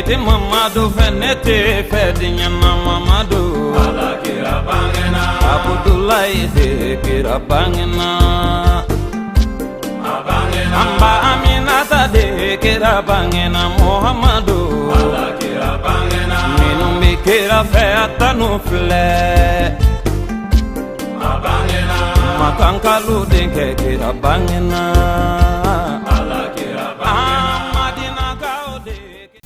Seydou Mamadou Fenete Fedinya Mamadou Ala kira bangena Abdoulaye de kira bangena Abangena Amba Aminata de kira bangena Muhammadu Ala kira bangena Minumbi kira feata nufle Abangena Makankalu de kira bangena Ala kira bangena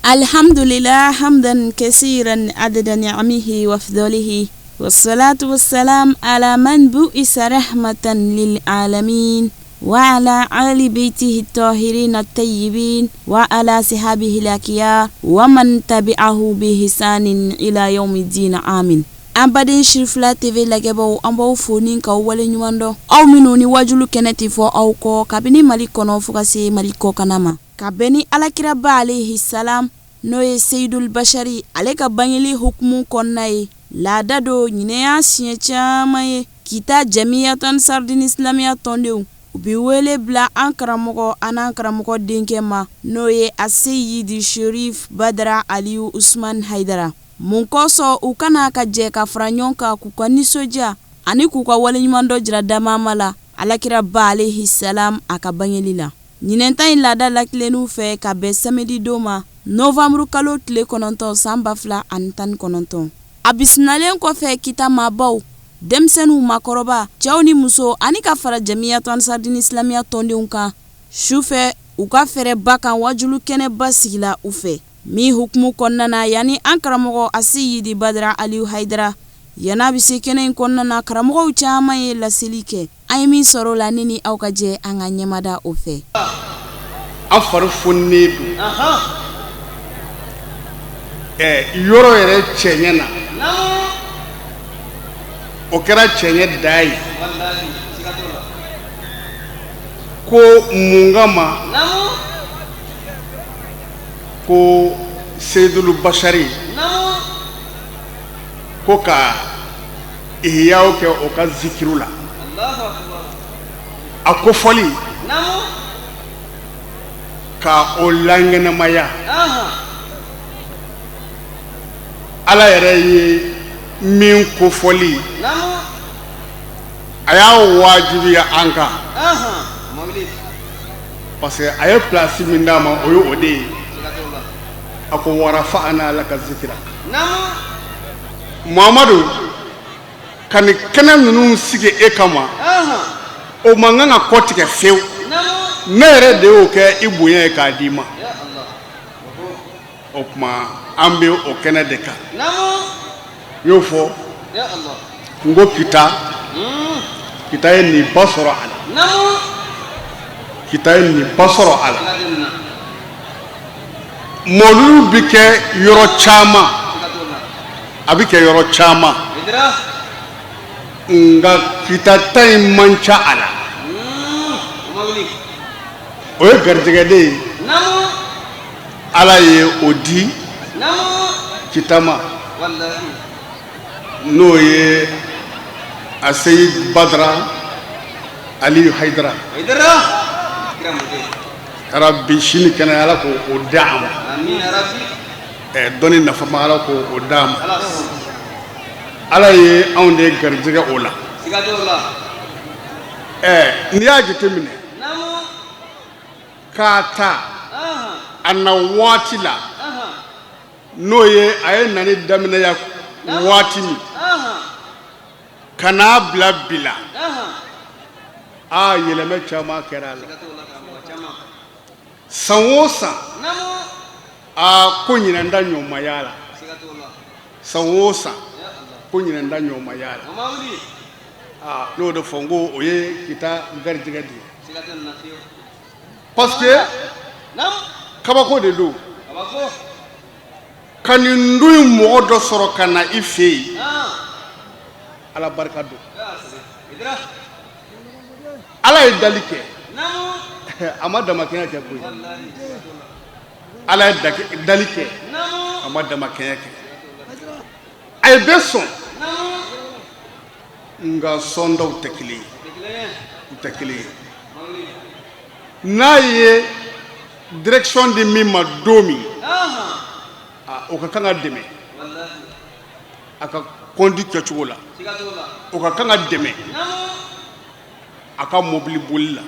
الحمد لله حمدا كثيرا عدد نعمه وفضله والصلاة والسلام على من بؤس رحمة للعالمين وعلى آل بيته الطاهرين الطيبين وعلى صحابه الأخيار ومن تبعه بإحسان إلى يوم الدين آمين. Ambadin Shirfla TV lagebo ambo fonin ka wale nyuando aw minuni wajulu keneti fo aw ko kabini mali kono fukase mali ko kanama kabeni alakira ba alayhi salam noye Seydul Bashari aleka bangili hukmu konnaye lada do nyineya siye chamaye kita jamiyatan sardin islamia tondew ubi wele bla ankaramogo anankaramogo dinkema noye Aseyidi Sherif Badara Aliyu Usman Haidara munkoso ukana ka je ka franyonka kukani soja ani kuka wale nyumando jira damamala alakira ba alayhi salam akabangilila nyinenta lada laklenu fe ka be samedi doma Novembre kalo tile kononton samba fla antan kononton abisnalen ko fe kita mabaw demsenu makoroba chawni muso ani ka fara jamiyatan sardin islamia tonde unka shufe uka fere baka wajulu kene basigila ufe mi hukmu konnana yani ankaramogo Aseyidi Badara Aliyu Haidara yana bisi kene konnana karamogo chamaye la silike ay mi soro la nini awkaje anga nyamada ufe afar funni yoro yɛrɛ cɛɲɛ na o kɛra cɛɲɛ da ye ko mun kama ko Seydul Bashari ko ka ihyaw kɛ o ka zikiru la a ko fɔli ka o langenamaya ala yɛrɛ ye min ko fɔli a y'a wajibiya an kan parce que a ye place min d'a ma o ye o de ye a ko warafa'ana laka zikira Muhamadu ka ni kɛnɛ ninnu sigi e kama o man kan ka kɔ tigɛ fewu ne yɛrɛ de y'o kɛ i bonya ye k'a d'i ma o kuma an bɛ o kɛnɛ de kan y'o fɔ n ko kita ye nin ba sɔrɔ a la kita ye nin ba sɔrɔ a la mɔluw bi kɛ yɔrɔ caman a bi kɛ yɔrɔ caman nka kita ta in man ca a la o ye garijɛgɛ de ye ala ye o di kita ma n'o ye Aseyidi Badara Aliyu Haidara rabbi sini kɛnɛ ala ko o d'a ma dɔnni nafama ala ko o d'a ma ala ye anw de garijɛgɛ o la n'i y'a jateminɛ k'a ta a na waati la n'o ye a ye nani daminɛya waati min ka n'a bila bila yɛlɛmɛ caman kɛra a la san o san ko ɲinɛn da ɲɔgɔnmaya la san o san ko ɲinɛn da ɲɔgɔnmaya la n'o de fɔ n ko o ye kita garijɛgɛ de ye parce que kabako de don ka nin dun mɔgɔ dɔ sɔrɔ ka na i fɛ yen ala barika don ala ye dali kɛ a ma damakɛɲɛ kɛ koyi ala ye dali kɛ a ma damakɛɲɛ kɛ a ye bɛɛ sɔn nka sɔndaw tɛ kelen ye u tɛ kelen ye n'a ye direction di min ma don min o ka kan ka dɛmɛ a ka kɔndi kɛcogo la o ka kan ka dɛmɛ a ka mobili boli la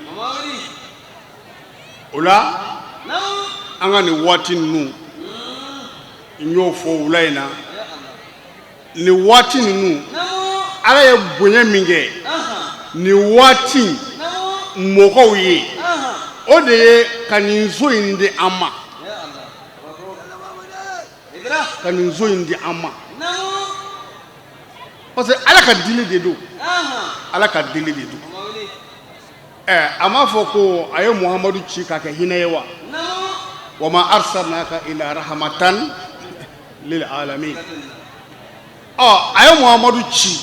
o la an ka nin waati ninnu n y'o fɔ wula in na nin waati ninnu Ala ye bonya min kɛ nin waati mɔgɔw ye o de ye ka nin so in di an ma ka nin so in di an ma parce que Ala ka dili de don Ala ka dili de don a m'a fɔ ko a ye Muhamadu ci k'a kɛ hinɛ ye wa wa ma arsalnaka ila rahmatan lil alamin a ye Muhamadu ci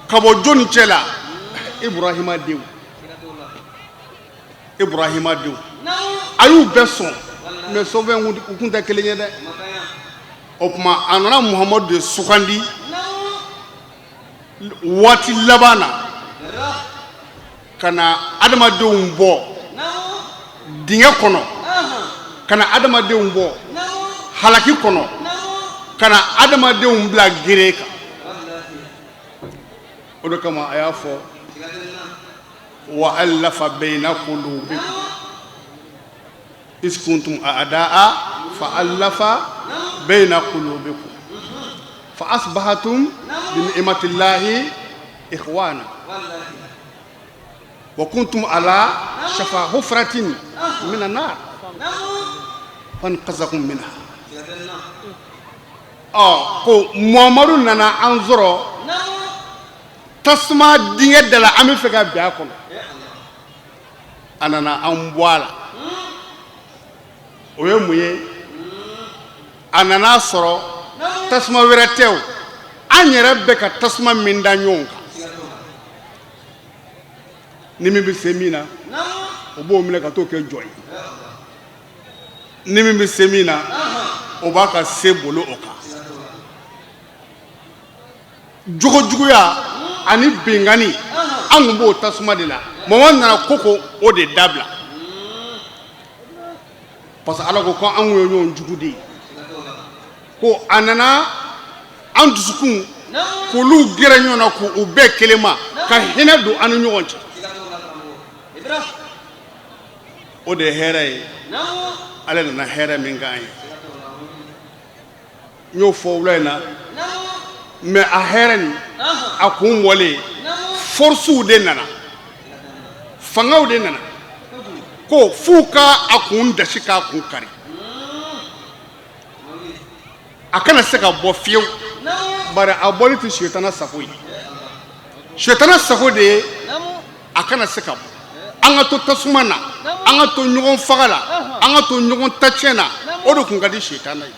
ka bɔ jɔnni cɛ la Ibrahima denw a y'u bɛɛ sɔn mais sɔnfɛn u kun tɛ kelen ye dɛ o tuma a nana Muhamadu de sugandi waati laban na ka na adamadenw bɔ dingɛ kɔnɔ ka na adamadenw bɔ halaki kɔnɔ ka na adamadenw bila gere kan o de kama a y'a fɔ wa alafa bayna qulubikum is kuntum a'da'a fa alafa bayna qulubikum fa asbahatum bi ni'matillahi ikhwana wa kuntum ala shafa hufratin min an-nar fanqazakum minha ko Muhammadu nana an sɔrɔ tasuma dingɛ da la an bɛ fɛ ka bin a kɔnɔ a nana an bɔ a la o ye mun ye a nana sɔrɔ tasuma wɛrɛ tɛ o an yɛrɛ bɛ ka tasuma min da ɲɔgɔn kan ni min bɛ se min na o b'o minɛ ka t'o kɛ jɔn ye ni min bɛ se min na o b'a ka se bolo o kan jogojuguya ani bengani an kun b'o tasuma de la Muhamadu nana ko o de dabila parce que Ala ko an kun ye ɲɔgɔn jugu de ye ko a nana an dusukun k'olu gɛrɛ ɲɔgɔn na k'u bɛɛ kelen ma ka hinɛ don an ni ɲɔgɔn cɛ o de ye hɛrɛ ye Ala nana hɛrɛ min k'an ye n y'o fɔ wula in na mais a hɛrɛ nin a kun bɔlen forcew de nana fangaw de nana ko f'u ka a kun dasi k'a kun kari a kana se ka bɔ fiyewu bari a bɔli tɛ sitana sago ye sitana sago de ye a kana se ka bɔ an ka to tasuma na an ka to ɲɔgɔn faga la an ka to ɲɔgɔn tacɛn na o de kun ka di sitana ye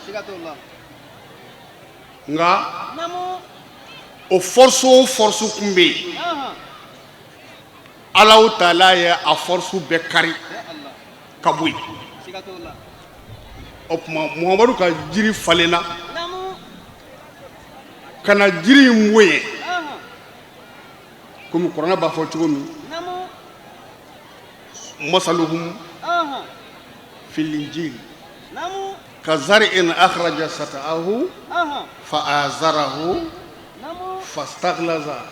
nka o force o force kun bɛ yen Alahu Taala ye a force bɛɛ kari ka bɔ yen o tuma Muhamadu ka jiri falenna ka na jiri in bɔ yen komi Kuranɛ b'a fɔ cogo min masaluhum fil injil kazari'in akhraja sata'ahu fa'azarahu fastaghlaza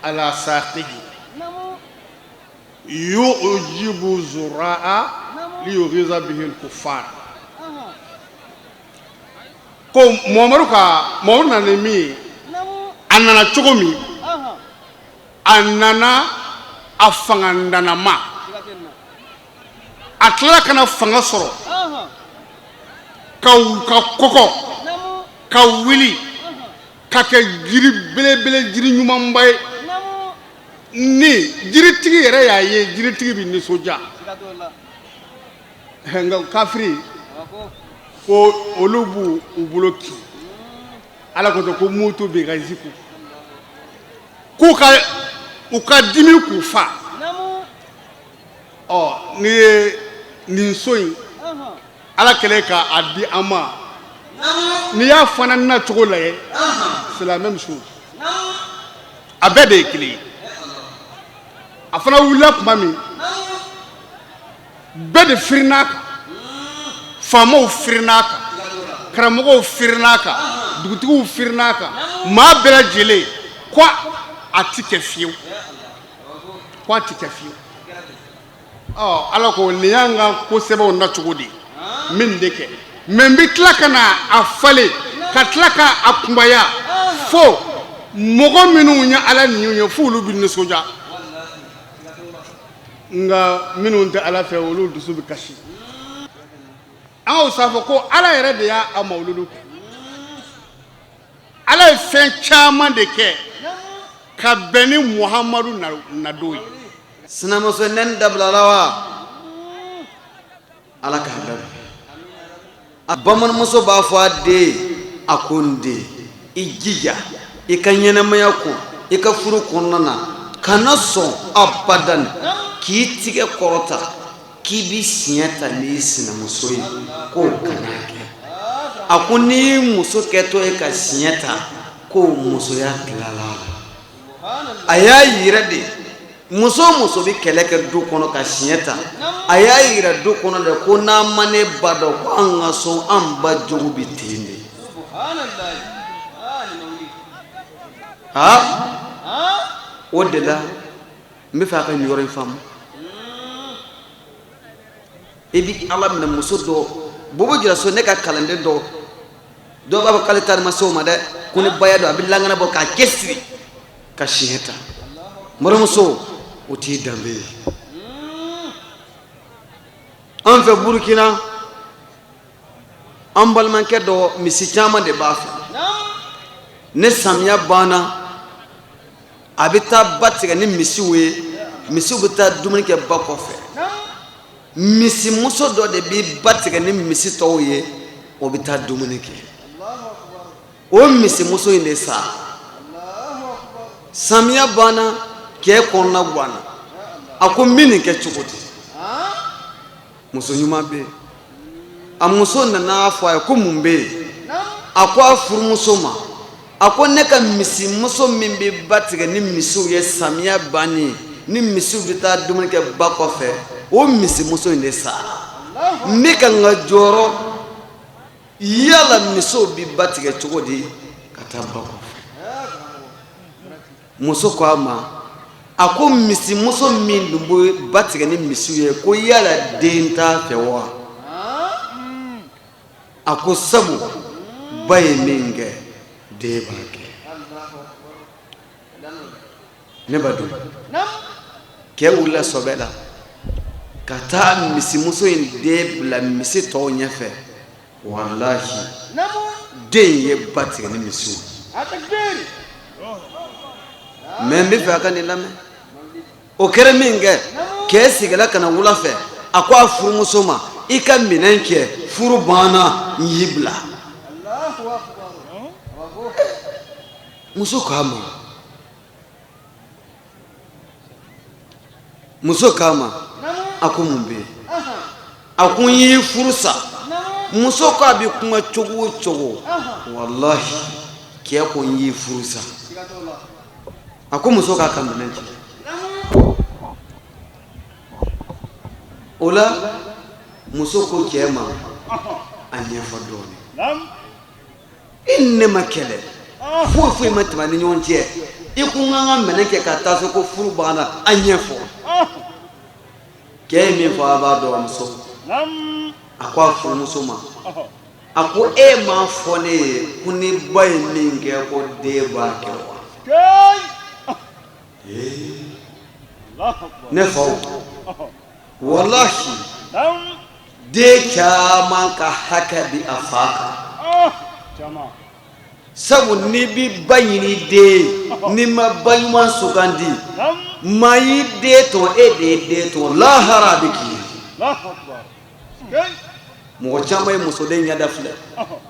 ala saqihi yu'jibu zura'a liyughiza bihi al-kuffar ko Muhammadu nana min a nana cogo min a nana a fangandanama a tilala kana fanga sɔrɔ ka kɔkɔ ka wuli ka kɛ jiri belebele jiri ɲumanba ye ni jiritigi yɛrɛ y'a ye jiritigi bɛ nisɔndiya nka kafiri ko olu b'u bolo ki Ala ko ko mutu bɛ ka ziku k'u ka dimi k'u fa ni ye nin so in Ala kɛlen k'a di an ma n'i y'a fana na cogo lajɛ c'est la même chose a bɛɛ de ye kelen ye a fana wulila tuma min bɛɛ de firin'a kan faamaw firin'a kan karamɔgɔw firin'a kan dugutigiw firin'a kan maa bɛɛ lajɛlen ko a ti kɛ fiyewu ko a ti kɛ fiyewu ala ko nin y'an ka ko sɛbɛnw na cogo di min de kɛ mais n bɛ tila ka na a falen ka tila ka a kunbaya fo mɔgɔ minnu ye ala ninnu ye fo olu bɛ nisɔndiya nka minnu tɛ ala fɛ olu dusu bɛ kasi an y'o sanfɛ ko ala yɛrɛ de y'a mawuludu kɛ ala ye fɛn caman de kɛ ka bɛn ni muhamadu nadon ye sinamuso nɛni dabilala wa ala k'a dabila a bamananmuso b'a fɔ a den a ko n den i jija i ka ɲɛnɛmaya ko i ka furu kɔnɔna na kana sɔn abadan k'i tigɛ kɔrɔta k'i bi siɲɛ ta n'i sinamuso ye k'o kana kɛ a ko n'i muso kɛtɔ ye ka siɲɛ ta k'o musoya tilala a y'a yira de muso muso bi kɛlɛ kɛ du kɔnɔ ka siɲɛ ta a y'a yira du kɔnɔ de ko n'an ma ne ba dɔn ko an ka sɔn an ba jogo bi ten de o de la n bɛ fɛ a ka nin yɔrɔ in faamu i bi ala minɛ muso dɔ bobo jira so ne ka kalanden dɔ dɔw b'a fɔ k'ale taari ma se o ma dɛ ko ni baya don a bɛ langana bɔ k'a kɛ siri ka siɲɛ ta mɔrɔmuso o t'i danbe ye an fɛ burukina an balimakɛ dɔ misi caman de b'a fɛ ne samiya banna a bɛ taa ba tigɛ ni misiw ye misiw bɛ taa dumuni kɛ ba kɔfɛ misimuso dɔ de bɛ ba tigɛ ni misi tɔw ye o bɛ taa dumuni kɛ o misimuso in de sa samiya banna kɛ kɔnɔna guwanna a ko n bɛ nin kɛ cogo di muso ɲuman bɛ yen a muso nana fɔ a ye ko mun bɛ yen a ko a furumuso ma a ko ne ka misimuso min bɛ ba tigɛ ni misiw ye samiya bannen ni misiw bɛ taa dumuni kɛ ba kɔfɛ o misimuso in de sara n bɛ ka n ka jɔyɔrɔ yala misiw bɛ ba tigɛ cogo di ka taa ba kɔfɛ muso ko a ma a ko misimuso min dun bɛ ba tigɛ ni misiw ye ko yala den t'a fɛ wa a ko sabu ba ye min kɛ den b'a kɛ ne ba dun cɛ wulila sɔbɛ la ka taa misimuso in den bila misi tɔw ɲɛfɛ walahi den ye ba tigɛ ni misiw mais n bɛ fɛ a ka nin lamɛn o kɛra min kɛ cɛ sigila ka na wula fɛ a ko a furumuso ma i ka minɛn kɛ furu banna n y'i bila muso k'a ma a ko mun bɛ yen a ko n y'i furu sa muso ko a bɛ kuma cogo o cogo walahi cɛ ko n y'i furu sa a ko muso k'a ka minɛn cɛ o la muso ko cɛ ma a ɲɛfɔ dɔɔnin i ni ne ma kɛlɛ foyi foyi ma tɛmɛ ni ɲɔgɔn cɛ i ko n ka n ka minɛn kɛ ka taa so ko furu banna a ɲɛfɔ cɛ ye min fɔ a b'a dɔn a muso a ko a furumuso ma a ko e m'a fɔ ne ye ko ni ba ye min kɛ ko den b'a kɛ wa ne faw wallahi den caman ka hakɛ bi a fa kan sabu n'i bi ba ɲini den n'i ma ba ɲuman sugandi maa y'i den tɔn e de ye den tɔn lahara a bɛ k'i ye mɔgɔ caman ye musoden ɲɛda filɛ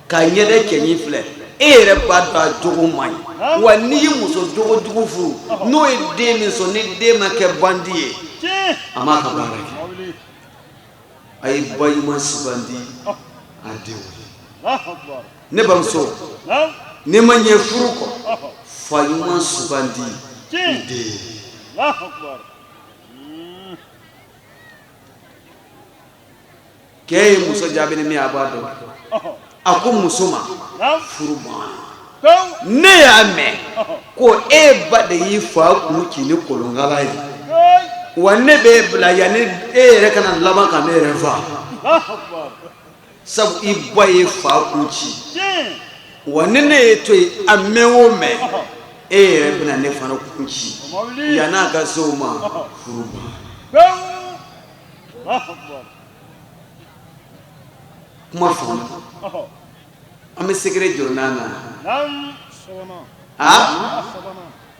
k'a ɲɛda cɛɲi filɛ e yɛrɛ b'a dɔn a jogo man ɲi wa n'i ye muso jogojugu furu n'o ye den min sɔrɔ ni den ma kɛ bandi ye a m'a ka baara kɛ a ye ba ɲuman sugandi a denw ye ne bamuso n'i ma ɲɛ furu kɔ fa ɲuman sugandi i den ye kɛ ye muso jaabi ni min a b'a dɔn ako musoma furuma ne ya me ko e ba de yi fa ku ki ni kolongala yi wanne be bla ya ni e re kana laba ka ne re fa sab i boye fa ku ci wanne ne to amewo me e re bna ne fa ku ci ya na ga so ma furuma kuma fa ame sekre jonana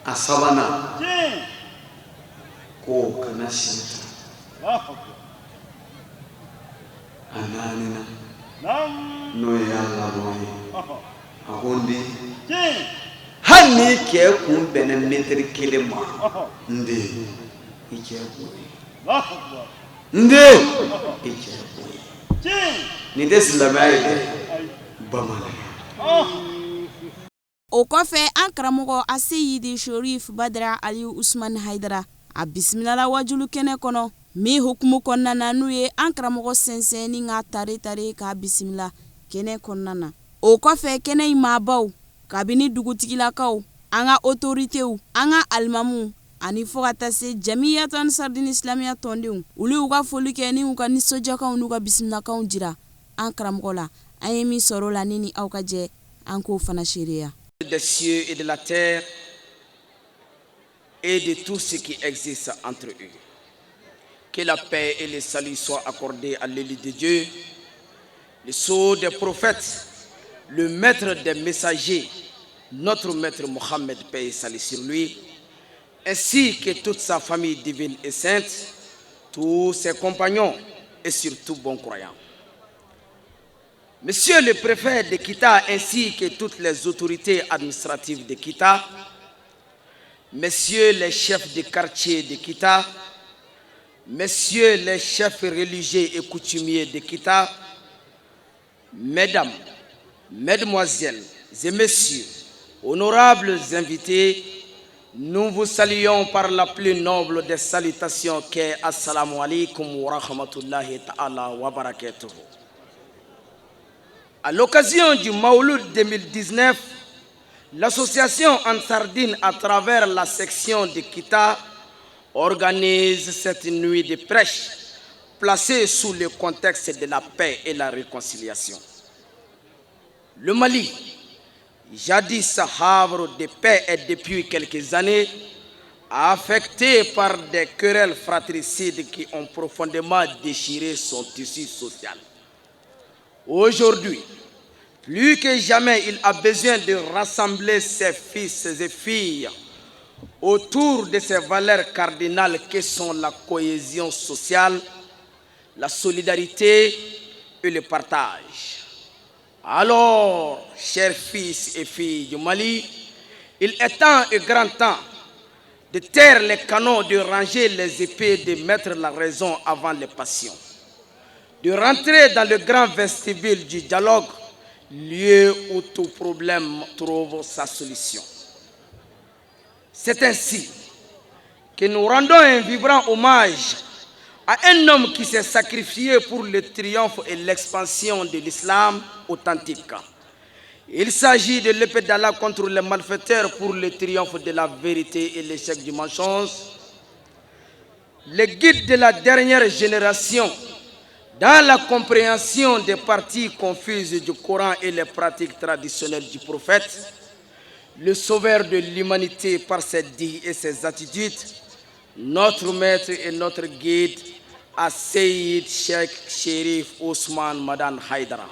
asabana ko kana shinta ananina no ya laboy agondi hani ke kun benen metri kelema nde ike ko nde ike ko ni des lamay bamala o kɔfɛ an karamɔgɔ Aseyidi Shorif Badara Aliyu Usman Haidara a bisimilala wajulu kɛnɛ kɔnɔ min hukumu kɔnɔna na n'u ye an karamɔgɔ sɛnsɛn ni ka tare k'a bisimila kɛnɛ kɔnɔna na. O kɔfɛ kɛnɛ in maabaw kabini dugutigilakaw an ka autoritew an ka alimamuw ani fo ka taa se Jamiyatu Ansardin Islamiya tɔndenw olu y'u ka foli kɛ ni u ka nisɔndiyakanw n'u ka bisimilakanw jira an karamɔgɔ la. An ye min sɔrɔ la ni aw ka jɛ an k'o fana seereya. Des cieux et de la terre et de tout ce qui existe entre eux. Que la paix et le salut soient accordés à l'élite de Dieu, le sceau des prophètes, le maître des messagers, notre maître Mohammed, paix et salut sur lui, ainsi que toute sa famille divine et sainte, tous ses compagnons et surtout bons croyants. Monsieur le préfet de Kita ainsi que toutes les autorités administratives de Kita, messieurs les chefs de quartier de Kita, messieurs les chefs religieux et coutumiers de Kita, mesdames, mesdemoiselles et messieurs, honorables invités, nous vous saluons par la plus noble des salutations qu'est Assalamu alaikum wa rahmatullahi ta'ala wa barakatuh. À l'occasion du Maouloud 2019, l'association Ansardine, à travers la section de Kita, organise cette nuit de prêche placée sous le contexte de la paix et la réconciliation. Le Mali, jadis havre de paix, est depuis quelques années affecté par des querelles fratricides qui ont profondément déchiré son tissu social. Aujourd'hui, plus que jamais, il a besoin de rassembler ses fils et filles autour de ces valeurs cardinales que sont la cohésion sociale, la solidarité et le partage. Alors, chers fils et filles du Mali, il est temps et grand temps de taire les canons, de ranger les épées, de mettre la raison avant les passions, de rentrer dans le grand vestibule du dialogue, lieu où tout problème trouve sa solution. C'est ainsi que nous rendons un vibrant hommage à un homme qui s'est sacrifié pour le triomphe et l'expansion de l'islam authentique. Il s'agit de l'épée d'Allah contre les malfaiteurs pour le triomphe de la vérité et l'échec du mensonge. Le guide de la dernière génération dans la compréhension des parties confuses du Coran et les pratiques traditionnelles du prophète, le sauveur de l'humanité par ses dits et ses attitudes, notre maître et notre guide, Asseyid Cheikh Sherif Ousmane Madan Haidara.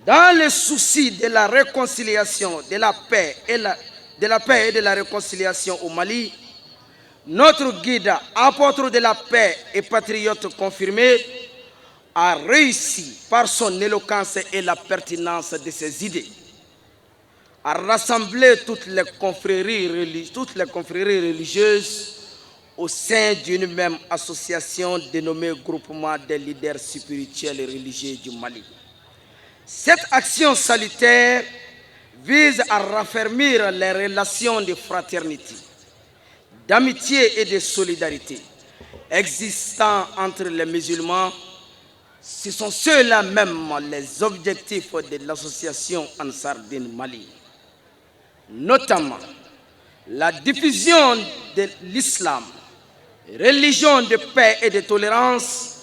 Dans le souci de la réconciliation, de la paix et de la réconciliation au Mali, notre guide, apôtre de la paix et patriote confirmé, a réussi par son éloquence et la pertinence de ses idées à rassembler toutes les confréries religieuses au sein d'une même association dénommée Groupement des leaders spirituels et religieux du Mali. Cette action salutaire vise à raffermir les relations de fraternité, d'amitié et de solidarité existant entre les musulmans, Ce sont ceux-là même les objectifs de l'association Ansar Din Mali. Notamment la diffusion de l'islam, religion de paix et de tolérance,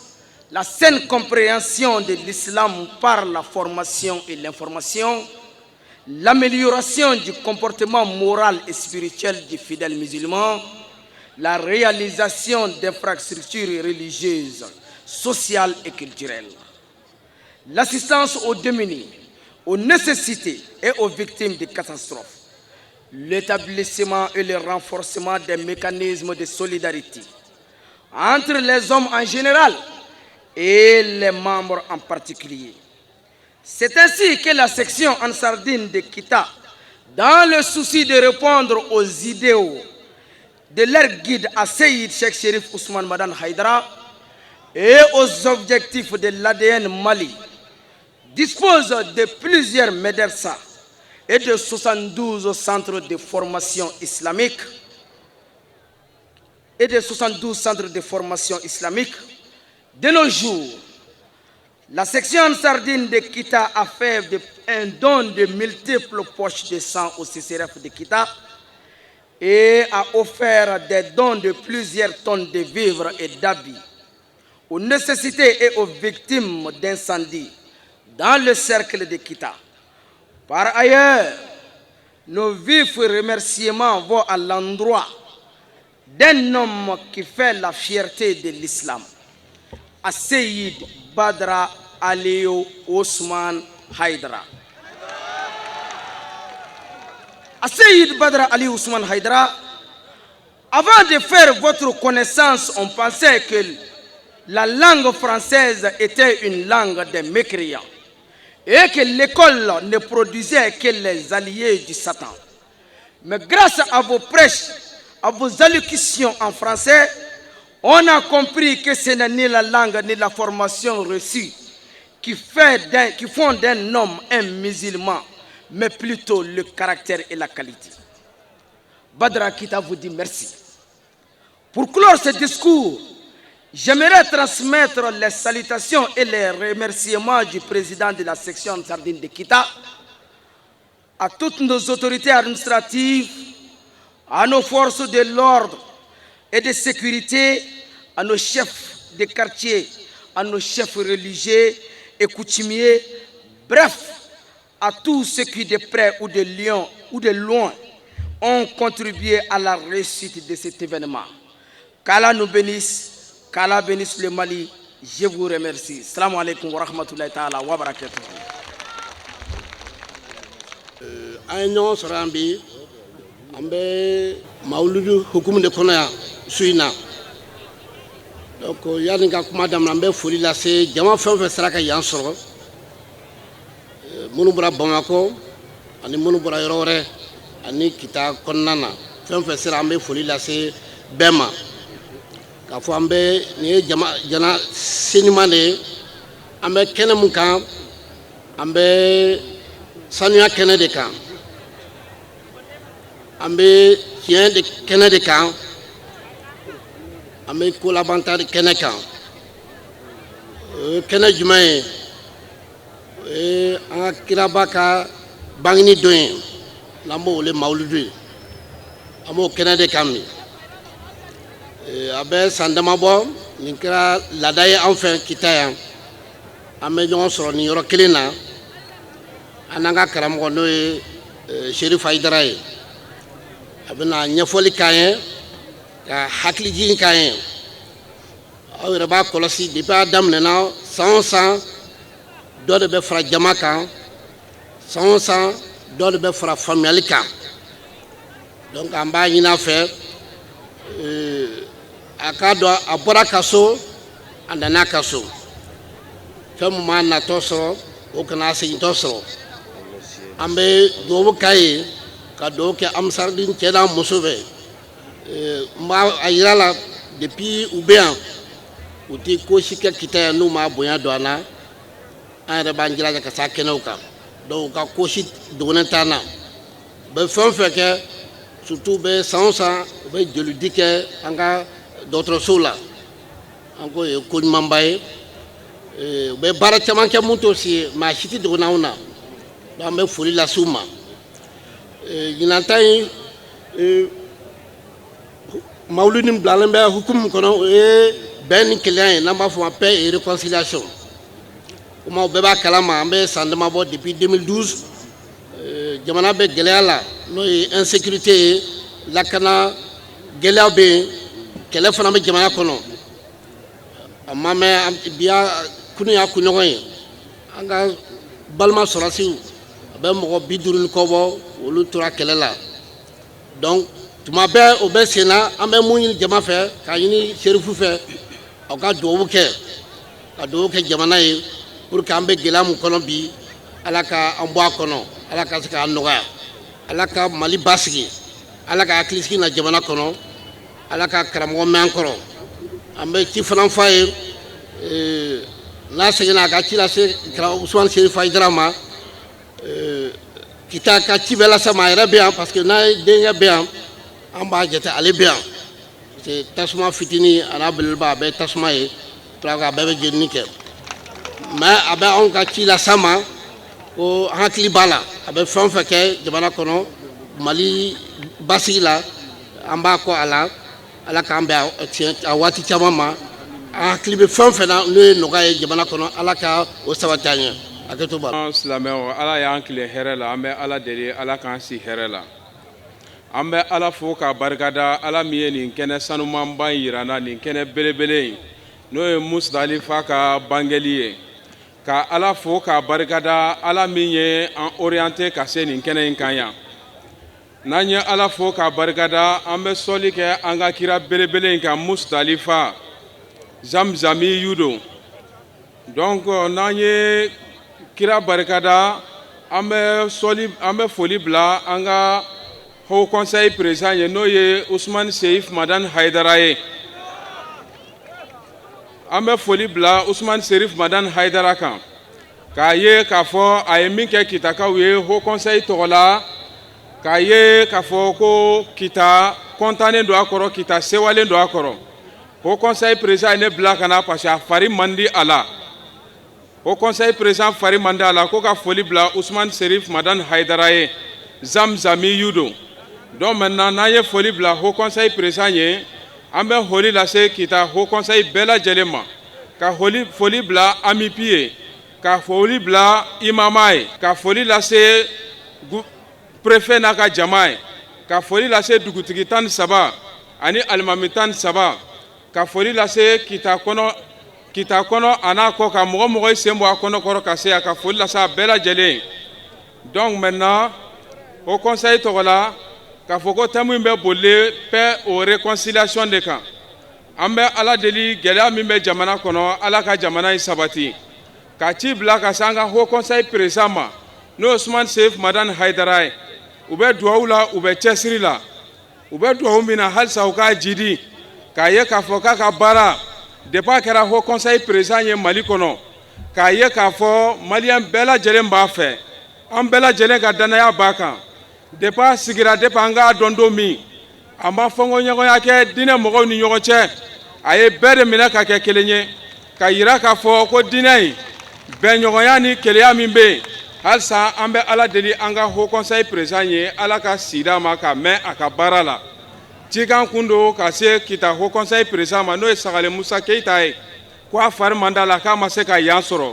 la saine compréhension de l'islam par la formation et l'information, l'amélioration du comportement moral et spirituel du fidèle musulman, la réalisation d'infrastructures religieuses, sociales et culturelles, l'assistance aux démunis, aux nécessités et aux victimes des catastrophes, l'établissement et le renforcement des mécanismes de solidarité entre les hommes en général et les membres en particulier. C'est ainsi que la section Ansar Din de Kita, dans le souci de répondre aux idéaux de leur guide à Seyyid Cheikh Chérif Ousmane Madan Haïdara et aux objectifs de l'ADN Mali, dispose de plusieurs médersa et de 72 centres de formation islamique De nos jours, la section Sardine de Kita a fait un don de multiples poches de sang au CCRF de Kita et a offert des dons de plusieurs tonnes de vivres et d'habits aux nécessités et aux victimes d'incendies dans le cercle de Kita. Par ailleurs, nos vifs remerciements vont à l'endroit d'un homme qui fait la fierté de l'islam, à Seyyid Badra Aliou Ousmane Haïdara. À Seyyid Badra Aliou Ousmane Haïdara, avant de faire votre connaissance, on pensait que la langue française était une langue des mécréants et que l'école ne produisait que les alliés du Satan. Mais grâce à vos prêches, à vos allocutions en français, on a compris que ce n'est ni la langue ni la formation reçue qui font d'un homme un musulman, mais plutôt le caractère et la qualité. Badra Kita vous dit merci. Pour clore ce discours, j'aimerais transmettre les salutations et les remerciements du président de la section Sardine de Kita, à toutes nos autorités administratives, à nos forces de l'ordre et de sécurité, à nos chefs de quartier, à nos chefs religieux et coutumiers, bref, à tous ceux qui de près ou de loin ont contribué à la réussite de cet événement. Qu'Allah nous bénisse, qu'Allah bénisse le Mali. Je vous remercie. Salam alaikum wa rahmatullahi ta'ala wa barakatuh. Ambe mauludu hukumu de kona suina donc yani ka kuma dam ambe foli la se jama fɛn fɛn sera ka yan sɔrɔ minnu bɔra Bamako ani minnu bɔra yɔrɔ wɛrɛ ani Kita kɔnɔna na fɛn fɛn sera an bɛ foli lase bɛɛ ma k'a fɔ an bɛ nin ye jana seɲuman de ye an bɛ kɛnɛ mun kan an bɛ sanuya kɛnɛ de kan an bɛ tiɲɛ de kɛnɛ de kan an bɛ ko labanta de kɛnɛ kan kɛnɛ jumɛn ye o ye an ka kiraba ka bangini don ye n'an b'o wele mawuludu ye an b'o kɛnɛ de kan bi a bɛ san dama bɔ nin kɛra laada ye an fɛ Kita yan an bɛ ɲɔgɔn sɔrɔ nin yɔrɔ kelen na an n'an ka karamɔgɔ n'o ye Chérif Haïdara ye a bɛna ɲɛfɔli k'an ye ka hakilijigin k'an ye aw yɛrɛ b'a kɔlɔsi depuis a daminɛna san o san dɔ de bɛ fara jama kan san o san dɔ de bɛ fara faamuyali kan donc an b'a ɲini a fɛ a k'a dɔn a bɔra ka so a nana ka so fɛn min b'a natɔ sɔrɔ o kana a segintɔ sɔrɔ an bɛ dugawu k'a ye ka dugawu kɛ Ansardine cɛ n'a muso bɛɛ n b'a a yira la depuis u bɛ yan u tɛ ko si kɛ Kita yan n'u m'a bonya don an na an yɛrɛ b'an jilaja ka se kɛnɛw kan donc u ka ko si dogolen t'an na u bɛ fɛn o fɛn kɛ surtout u bɛ san o san u bɛ jolidi kɛ an ka dɔgɔtɔrɔsow la an ko ye ko ɲumanba ye u bɛ baara caman kɛ mun t'o si ye maa si tɛ dogo n'anw na donc an bɛ foli lase u ma ɲinan ta in mawuludi nin bilalen bɛ hukumu kɔnɔ o ye bɛn ni kelenya ye n'an b'a fɔ ma paix et réconciliation komi aw bɛɛ b'a kalama an bɛ san dama bɔ depuis 2012 jamana bɛ gɛlɛya la n'o ye insécurité ye lakana gɛlɛya bɛ yen kɛlɛ fana bɛ jamana kɔnɔ a ma mɛn bi kunu y'a kunɲɔgɔn ye an ka balima sɔrɔsiw a bɛ mɔgɔ 50 ni kɔ bɔ olu tora kɛlɛ la donc tuma bɛɛ o bɛ sen na an bɛ mun ɲini jama fɛ k'a ɲini serifu fɛ aw ka dugawu kɛ jamana ye pour que an bɛ gɛlɛya mun kɔnɔ bi ala ka an bɔ a kɔnɔ ala ka se k'a nɔgɔya ala ka mali basigi ala ka hakili sigi na jamana kɔnɔ ala ka karamɔgɔ mɛn an kɔrɔ an bɛ ci fana f'a ye n'a seginna a ka ci lase Usumani Serifu Hayidara ma kita ka ci bɛɛ lase ma a yɛrɛ bɛ yan parce que n'a ye denkɛ bɛ yan an b'a jate ale bɛ yan parce que tasuma fitinin a n'a belebeleba a bɛɛ ye tasuma ye pour que a bɛɛ bɛ jenini kɛ mais a bɛ anw ka ci lase ma ko hakili b'a la a bɛ fɛn o fɛn kɛ jamana kɔnɔ mali basigi la an b'a kɔ a la ala k'an bɛn a waati caman ma an hakili bɛ fɛn o fɛn na n'o ye nɔgɔya ye jamana kɔnɔ ala ka o sabati an ye hakɛto b'a la. Silamɛw ala y'an tile hɛrɛ la an bɛ ala deli ala k'an si hɛrɛ la an bɛ ala fo k'a barikada ala min ye nin kɛnɛ sanumanba in yira n na nin kɛnɛ belebele in n'o ye Musdalifa ka bangeli ye ka ala fo k'a barikada ala min ye an orienté ka se nin kɛnɛ in kan yan n'an ye ala fo k'a barikada an bɛ sɔli kɛ an ka kira belebele in kan Musdalifa Zamzami Yudo donc n'an ye kira barikada an bɛ foli bila an ka Haut Conseil président ye n'o ye Usumani Seif Madan Hayidara ye an bɛ foli bila Usumani Seif Madan Hayidara kan k'a ye k'a fɔ a ye min kɛ kitakaw ye Haut Conseil tɔgɔ la k'a ye k'a fɔ ko kita kɔntannen don a kɔrɔ kita sewalen don a kɔrɔ Haut Conseil président ye ne bila ka na parce que a fari man di a la Haut Conseil président fari man di a la ko ka foli bila Usumani Seif Madan Hayidara ye Zamzami Yudo donc maintenant n'an ye foli bila Haut Conseil président ye an bɛ foli lase kita Haut Conseil bɛɛ lajɛlen ma ka foli bila amipi ye ka foli bila imama ye ka foli lase préfet n'a ka jama ye ka foli lase dugutigi 13 ani alimami 13 ka foli lase kita kɔnɔ a n'a kɔ ka mɔgɔ i sen bɔ a kɔnɔ kɔrɔ ka se a ka foli lase a bɛɛ lajɛlen donc maintenant Haut Conseil tɔgɔ la k'a fɔ ko thème in bɛ boli paix et réconciliation de kan an bɛ ala deli gɛlɛya min bɛ jamana kɔnɔ ala ka jamana in sabati ka ci bila ka se an ka Haut Conseil président ma n'o ye Usumani Seif Madan Hayidara ye u bɛ dugawu la u bɛ cɛsiri la u bɛ dugawu min na halisa u k'a jidi k'a ye k'a fɔ k'a ka baara depuis a kɛra Haut Conseil président ye Mali kɔnɔ k'a ye k'a fɔ maliyɛn bɛɛ lajɛlen b'a fɛ an bɛɛ lajɛlen ka danaya b'a kan depuis a sigira depuis an k'a dɔn don min a ma fɔnkɔɲɔgɔnya kɛ diinɛ mɔgɔw ni ɲɔgɔn cɛ a ye bɛɛ de minɛ ka kɛ kelen ye ka yira k'a fɔ ko diinɛ in bɛnɲɔgɔnya ni kelenya min bɛ yen halisa an bɛ ala deli an ka Haut Conseil président ye ala ka sida ma ka mɛn a ka baara la cikan kun don ka se kita Haut Conseil président ma n'o ye Sagale Musa Keyita ye ko a fari man d'a la k'a ma se ka yan sɔrɔ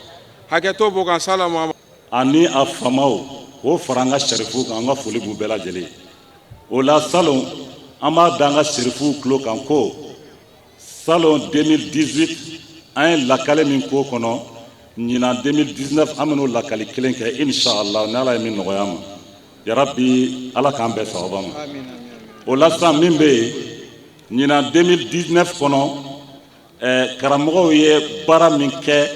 hakɛto b'o kan salamu ani a famaw o fara an ka sarifu kan an ka foli b'u bɛɛ lajɛlen o la salon an b'a da an ka sarifu tulo kan ko salon 2018 an ye lakale min k'o kɔnɔ ɲinan 2019 an bɛn'o lakali kelen kɛ inshallah ni ala ye min nɔgɔya ma yarabi ala k'an bɛɛ sababa ma o la sisan min bɛ yen ɲinan 2019 kɔnɔ karamɔgɔw ye baara min kɛ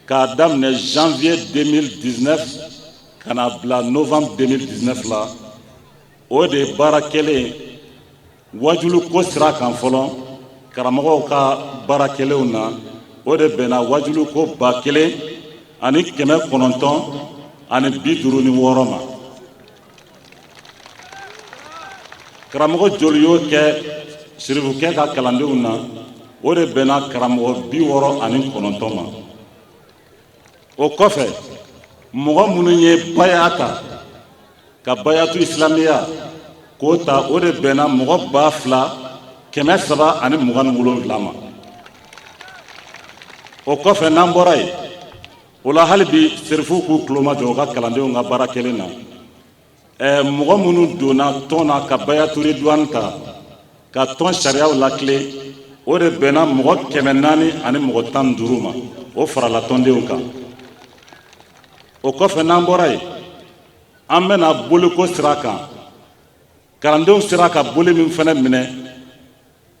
k'a daminɛ janvier 2019 ka na bila novembre 2019 la o de ye baara kɛlen wajulu ko sira kan fɔlɔ karamɔgɔw ka baara kɛlenw na o de bɛnna wajulu ko 1000 ani 900 ani 56 ma karamɔgɔ joli y'o kɛ sirifukɛ ka kalandenw na o de bɛnna karamɔgɔ 69 ma o kɔfɛ mɔgɔ minnu ye baya ta ka bayatu islamiya k'o ta o de bɛnna mɔgɔ 2,327 ma. o kɔfɛ n'an bɔra yen o la hali bi serifu k'u tulomajɔ u ka kalandenw ka baara kelen na mɔgɔ minnu donna tɔn na ka bayatu ridwan ta ka tɔn sariyaw lakile o de bɛnna mɔgɔ 415 ma o farala tɔndenw kan. o kɔfɛ n'an bɔra yen an bɛna boliko sira kan kalandenw sera ka boli min fana minɛ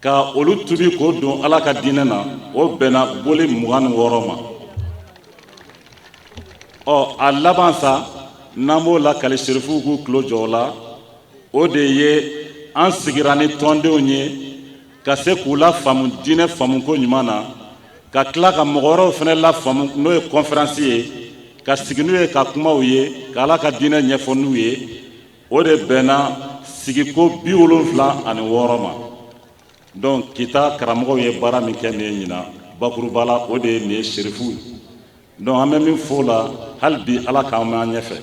ka olu tubi k'o don ala ka diinɛ na o bɛnna boli 26 ma. a laban sa n'an b'o lakali serifuw k'u tulo jɔ o la o de ye an sigira ni tɔndenw ye ka se k'u lafaamu diinɛ faamuko ɲuman na ka tila ka mɔgɔ wɛrɛw fana lafaamu n'o ye conférence ye ka sigi n'u ye ka kumaw ye ka ala ka diinɛ ɲɛfɔ n'u ye o de bɛnna sigiko 76 ma. donc kita karamɔgɔw ye baara min kɛ nin ye ɲina bakuruba la o de ye nin ye serifu. donc an bɛ min fɔ la hali bi ala k'an mɛn ɲɛfɛ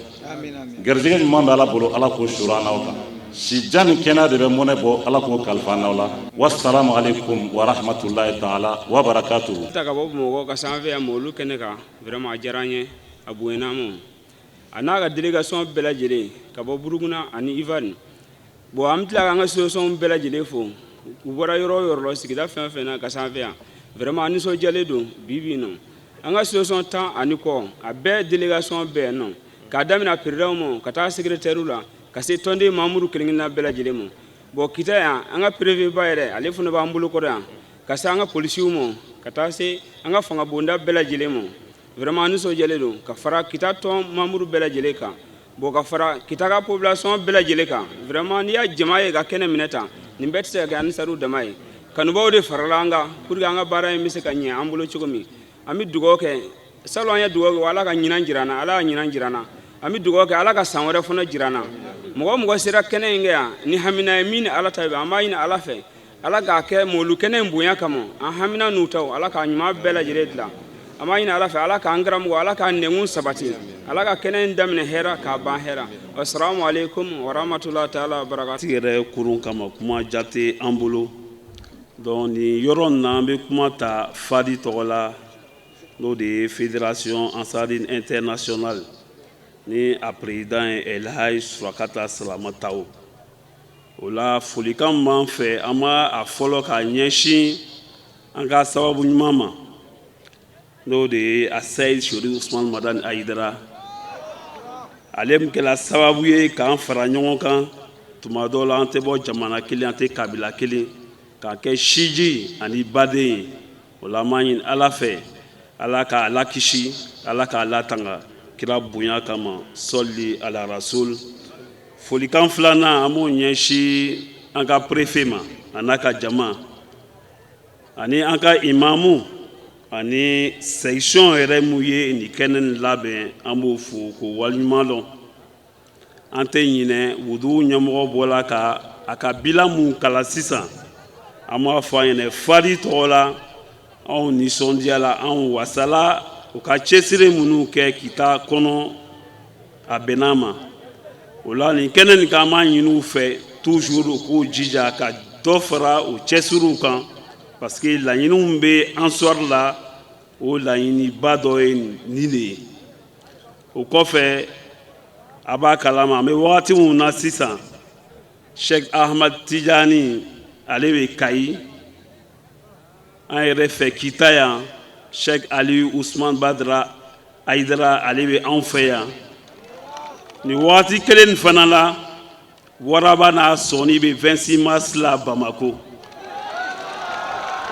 garijɛgɛ ɲuman bɛ ala bolo ala k'o sura n'aw kan sijan ni kɛnɛ de bɛ mɔnɛ bɔ ala k'o kalifa n'aw la. wassalamu alaikum wa rahmatulahi taala wa barakatuhu. ta ka bɔ Bamakɔ ka sanfɛ yan ma olu kɛnɛ kan vraiment a diyara n ye a bonyana ma a n'a ka délégation bɛɛ lajɛlen ka bɔ Burukina ani Ivoire. bon an bɛ tila k'an ka solution bɛɛ lajɛlen fo u bɔra yɔrɔ o yɔrɔ la sigida fɛn o fɛn na ka sanfɛ yan vraiment a nisɔndiyalen don bi bi in na an ka solution 10 ani kɔ a bɛɛ délégation bɛɛ yan nɔ k'a daminɛ président ma ka taa secrétaire la ka se tɔnden membre kelen-kelenna bɛɛ lajɛlen ma. bon kita yan an ka préfet ba yɛrɛ ale fana b'an bolo kɔrɔ yan ka se an ka policiers ma ka taa se an ka fanga bonda bɛɛ lajɛlen ma vraiment nisɔndiyalen don ka fara kita tɔn membre bɛɛ lajɛlen kan. bon ka fara kita ka population bɛɛ lajɛlen kan vraiment n'i y'a jama ye ka kɛnɛ minɛ tan nin bɛɛ tɛ se ka kɛ anisaru dama ye kanubaw de farala an kan pour que an ka baara in bɛ se ka ɲɛ an bolo cogo min. an bɛ dugawu kɛ salon an ye dugawu kɛ ala ka ɲinan jira an na ala ka ɲinan jira an na an bɛ dugawu kɛ ala ka san wɛrɛ fana jira an na. mɔgɔ o mɔgɔ sera kɛnɛ in kɛ yan ni hamina ye min ni ala ta ye an b'a ɲini ala fɛ ala k'a kɛ mɔlu kɛnɛ in bonya kama an hamina n'u taw ala k'a ɲuman bɛɛ lajɛlen dilan. an b'a ɲini ala fɛ ala k'an karamɔgɔ ala k'a nɛngun sabati ala ka kɛnɛ in daminɛ hɛrɛ k'a ban hɛrɛ. assalamu alaikum wa rahmatulahi taala wa barakatuh. yɛrɛ kurun kama kuma jate an bolo donc nin yɔrɔ nin na an bɛ kuma ta fadi tɔgɔ la n'o de ye fédération ansarine internationale ni a président ye Elhaji Surakata Salamataw. o la folikan min b'an fɛ an b'a a fɔlɔ ka ɲɛsin an ka sababu ɲuman ma n'o de ye a Seyid Sori Usman Madani Ayidara. ale min kɛra sababu ye k'an fara ɲɔgɔn kan tuma dɔw la an tɛ bɔ jamana kelen an tɛ kabila kelen k'a kɛ siji ani baden ye. o la an b'a ɲini ala fɛ ala k'a lakisi ala k'a latanga kira bonya kama sɔli ala rasul. folikan filanan an b'o ɲɛsin an ka préfet ma a n'a ka jama ani an ka imamu ani section yɛrɛ mun ye nin kɛnɛ nin labɛn an b'o fo k'o waleɲuman dɔn. an tɛ ɲinɛ wudu ɲɛmɔgɔ bɔla ka a ka bila mun kala sisan an b'a fɔ an ɲɛnɛ fadi tɔgɔ la anw nisɔndiyala anw wasala u ka cɛsiri minnu kɛ kita kɔnɔ a bɛnna ma. o la nin kɛnɛ nin kan an b'a ɲini u fɛ toujours u k'u jija ka dɔ fara u cɛsiriw kan parce que laɲiniw min bɛ ansɔr la o laɲiniba dɔ ye nin de ye. o kɔfɛ a b'a kalama an bɛ wagati min na sisan Sheikh Ahmad Tijani ale bɛ Kayi an yɛrɛ fɛ kita yan Sheikh Ali Usman Badara Ayidara ale bɛ anw fɛ yan. nin wagati kelen fana la waraba n'a sɔnni bɛ 26 mars la Bamako.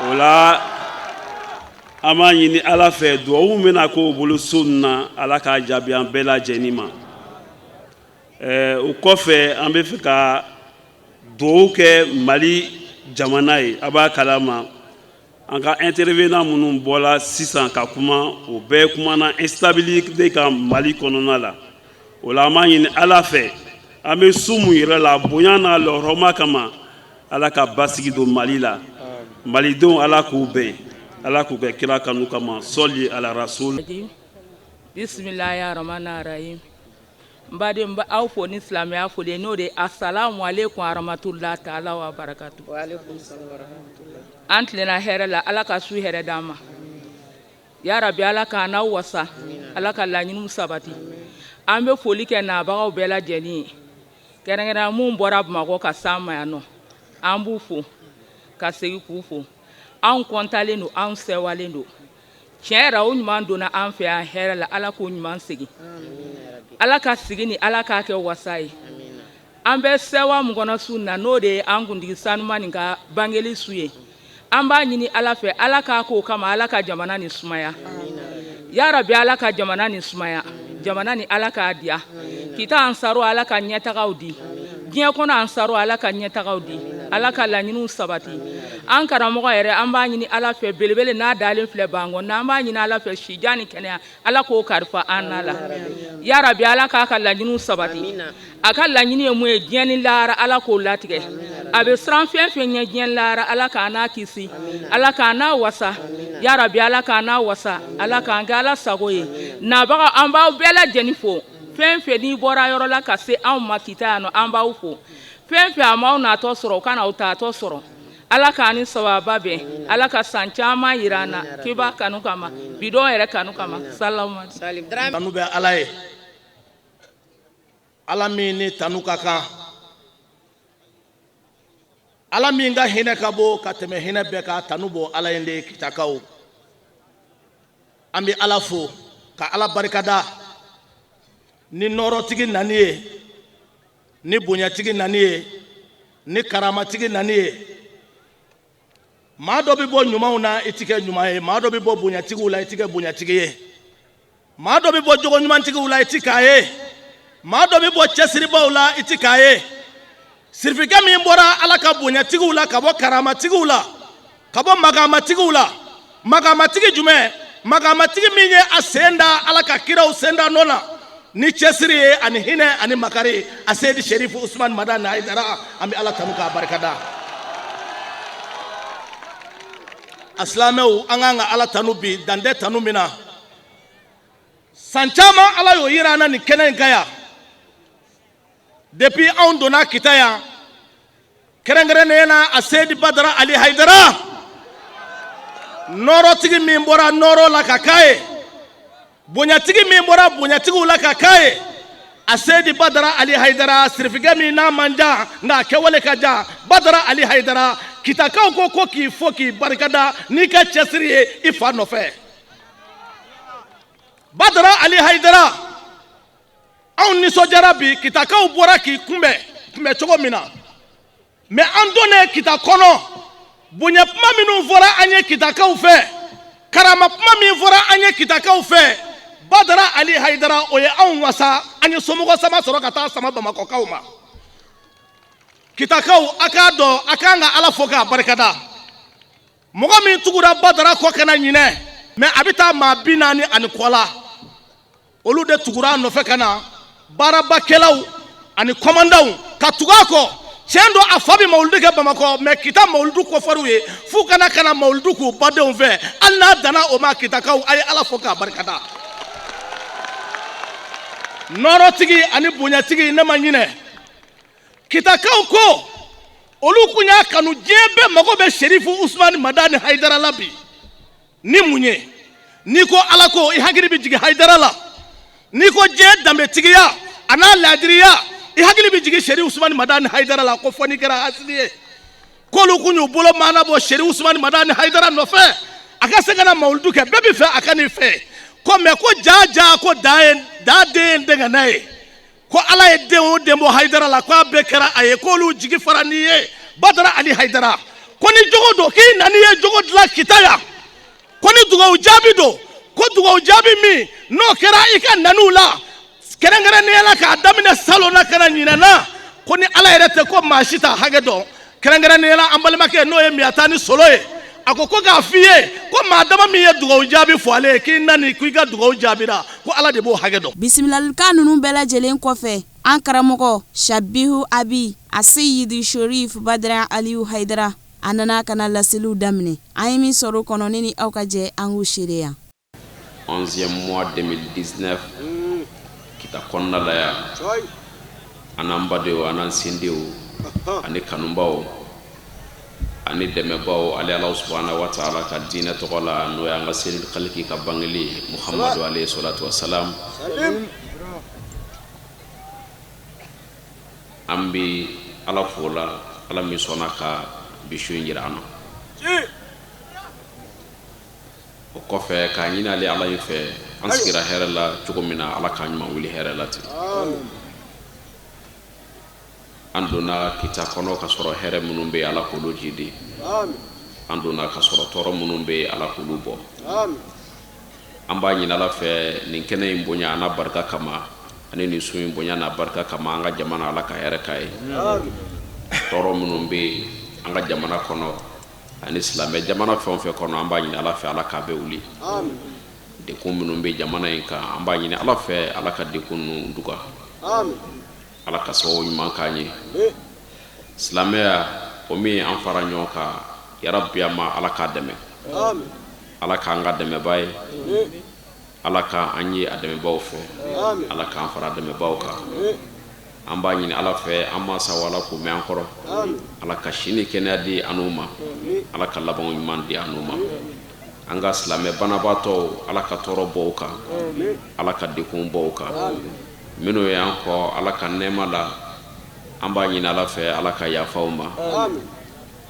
o la an b'a ɲini ala fɛ dugawu min bɛna k'o bolo so nin na ala k'a jaabi an bɛɛ lajɛlen ma. o kɔfɛ an bɛ fɛ ka dugawu kɛ Mali jamana ye a b'a kalama an ka intervenant minnu bɔra sisan ka kuma o bɛɛ kumana instabilité kan Mali kɔnɔna la. o la an b'a ɲini ala fɛ an bɛ su mun yɛrɛ la bonya n'a lɔrɔma kama ala ka basigi don Mali la. malidenw ala k'u bɛn ala k'u kɛ kira kanu kama sɔli ala rasul. Bismillahirrahmanirrahim. Mbadi mba aw fo ni silamɛya foli n'o de assalamu alaikum warahmatullahi ta'ala wa barakatuh. Wa alaikum salam wa rahmatullah. An tilenna hɛrɛ la Ala ka su hɛrɛ d'an ma. Ya Rabbi Ala ka n'aw wasa, Ala ka laɲiniw sabati. An bɛ foli kɛ nabagaw bɛɛ lajɛlen ye. Kɛrɛnkɛrɛnnenya mun bɔra Bamakɔ ka s'an ma yan nɔ. An b'u fo ka segin k'u fo. Anw kɔntalen don, anw sɛwalen don. Tiɲɛ yɛrɛ o ɲuman donna an fɛ yan hɛrɛ la, Ala k'o ɲuman segin. Ala ka sigi ni Ala k'a kɛ wasa ye. An bɛ sewa mun kɔnɔ su na n'o de ye an kuntigi sanuma nin ka bangeli su ye. An b'a ɲini Ala fɛ Ala k'a k'o kama Ala ka jamana ni sumaya. Ya Rabbi Ala ka jamana ni sumaya. Jamana ni Ala k'a diya. Kita ansaro Ala ka ɲɛtagaw di. Diɲɛ kɔnɔ ansaro Ala ka ɲɛtagaw di. Ala ka laɲiniw sabati. An karamɔgɔ yɛrɛ an b'a ɲini Ala fɛ belebele n'a dalen filɛ bango n'an b'a ɲini Ala fɛ sijan ni kɛnɛya Ala k'o kalifa an na la. Ya Rabbi Ala k'a ka laɲiniw sabati. A ka laɲini ye mun ye diɲɛ ni lahara Ala k'o latigɛ. A bɛ siran fɛn fɛn ɲɛ diɲɛ ni lahara Ala k'a n'a kisi. Ala k'a n'a wasa. Ya Rabbi Ala k'a n'a wasa. Ala k'an kɛ Ala sago ye. Nabaga an b'aw bɛɛ lajɛlen fo. Fɛn fɛn n'i bɔra yɔrɔ la ka se anw ma kita yan nɔ an b'aw fo. Fɛn fɛn a m'aw natɔ sɔrɔ o ka n'aw taatɔ sɔrɔ. Ala k'a ni sababa bɛn. Ala ka san caman yira an na. K'iba kanu kama. Bidon yɛrɛ kanu kama. Salamu alaikum. Tanu bɛ Ala ye. Ala min ni tanu ka kan. Ala min ka hinɛ ka bon ka tɛmɛ hinɛ bɛɛ ka tanu bɔ Ala ye de ye kitakaw. An bɛ Ala fo ka Ala barikada. Ni nɔrɔtigi nani ye, ni bonyatigi nani ye, ni karamatigi nani ye. Maa dɔ bɛ bɔ ɲumanw na i tɛ kɛ ɲuman ye, maa dɔ bɛ bɔ bonyatigiw la i tɛ kɛ bonyatigi ye, maa dɔ bɛ bɔ jogo ɲumantigiw la i tɛ k'a ye, maa dɔ bɛ bɔ cɛsiribaw la i tɛ k'a ye. Sirifikɛ min bɔra Ala ka bonyatigiw la ka bɔ karamatigiw la ka bɔ magamatigiw la, magamatigi jumɛn? Magamatigi min ye a sen da Ala ka kiraw sen da nɔ na. Ni cɛsiri ye ani hinɛ ani makari a Seydi Sherifu Usman Madani Haidara an bɛ Ala tanu k'a barikada. A silamɛw an kan ka Ala tanu bi dan tɛ tanu min na. San caman Ala y'o yira an na nin kɛnɛ in kan yan. Depuis anw donna kita yan kɛrɛnkɛrɛnnenya la a Seydi Badara Ali Haidara nɔrɔtigi min bɔra nɔrɔ la ka k'a ye. Bonyatigi min bɔra bonyatigiw la ka k'a ye. A Seydi Badara Ali Haidara sirifikɛ min n'a man ja nka a kɛwale ka ja. Badara Ali Haidara kitakaw ko k'i fo k'i barikada n'i ka cɛsiri ye i fa nɔfɛ. Badara Ali Haidara anw nisɔndiyara bi kitakaw bɔra k'i kunbɛn cogo min na. Mais an donnen kita kɔnɔ bonya kuma minnu fɔra an ye kitakaw fɛ, karama kuma min fɔra an ye kitakaw fɛ, Badara Ali Haidara o ye anw wasa an ye somɔgɔ sama sɔrɔ ka taa sama Bamakɔkaw ma. Kitakaw a k'a dɔn a k'an ka Ala fo k'a barikada. Mɔgɔ min tugura Badara kɔ kana ɲinɛ mais a bɛ taa maa 40 ani kɔ la. Olu de tugura a nɔfɛ ka na baarabakɛlaw ani kɔmandaw ka tugu a kɔ. Tiɲɛ don a fa bɛ mawuludu kɛ Bamakɔ mais kita mawuludu kɔfɛr'u ye f'u kana mawuludu k'u badenw fɛ hali n'a danna o ma kitakaw a ye Ala fo k'a barikada. Nɔrɔtigi ani bonyatigi ne ma ɲinɛ. Kitakaw ko olu kun y'a kanu diɲɛ bɛɛ mago bɛ Sherifu Usman Madani Haidara la bi. Ni mun ye? N'i ko Ala ko i hakili bɛ jigin Haidara la. N'i ko diɲɛ danbetigiya a n'a laadiriya i hakili bɛ jigin Sherifu Usman Madani Haidara la ko fɔ n'i kɛra hasidi ye. K'olu kun y'u bolo maana bɔ Sherifu Usman Madani Haidara nɔfɛ a ka se ka na mawuludu kɛ bɛɛ bɛ fɛ a ka n'i fɛ. Ko mais ko jaa ko da den denkɛ n'a ye. Ko Ala ye den o den bɔ Haidara la ko a bɛɛ kɛra a ye k'olu jigi fara n'i ye Badara Ali Haidara. Ko ni jogo don k'i nani ye jogo dilan kita yan. Ko ni dugawu jaabi don ko dugawu jaabi min n'o kɛra i ka naniw la kɛrɛnkɛrɛnnenya la k'a daminɛ salon na ka na ɲinɛ na ko ni Ala yɛrɛ tɛ ko maa si t'a hakɛ dɔn. Kɛrɛnkɛrɛnnenya la an balimakɛ n'o ye Miyata ni Solo ye a ko k'a f'i ye ko maa dama min ye dugawu jaabi fɔ ale ye k'i nani k'i ka dugawu jaabira ko Ala de b'o hakɛ dɔn. Bisimilalukan ninnu bɛɛ lajɛlen kɔfɛ an karamɔgɔ Shabihu Abi a Seydi Sherifu Badara Ali Haidara a nana ka na laseliw daminɛ. An ye min sɔrɔ o kɔnɔ ne ni aw ka jɛ an k'u seereya. 11e mois 2019 kita konna la ya anambadeo anansindeo ani kanumbawo ani demebawo ali Allah subhanahu wa ta'ala ka dina togola no ya ngasel khaliki ka bangli Muhammadu alayhi salatu wassalam ambi ala fola ala mi sonaka bishu njirano o kofe ka nyina ali ala yife ansikira herala chugumina ala ka nyuma wili herala ti anduna kita kono ka soro here munumbe ala kulu jidi anduna ka soro toro munumbe ala kulu bo amba nyina la fe ninkene imbonya ana barka kama ani ni su imbonya na barka kama anga jamana ala ka here kai toro munumbe anga jamana kono ani islamé jamana fe kono amba nyina ala fe ala ka be wuli de ko munumbe jamana inka amba nyina ala fe ala ka de kunu duka ala ka so nyuma kanye islamé o mi an fara nyoka ya rabbi ama ala ka deme ala ka nga deme bay ala ka anyi ademe baw fe ala ka an fara deme baw ka amba nyini ala fe amma sawala ko me ankoro ala ka shini kenadi anuma ala ka labon nyuma di anuma anga islamé banabato ala ka toro boka ala ka dikun boka mino yanko ala ka nema la amba nyina ala fe ala ka yafauma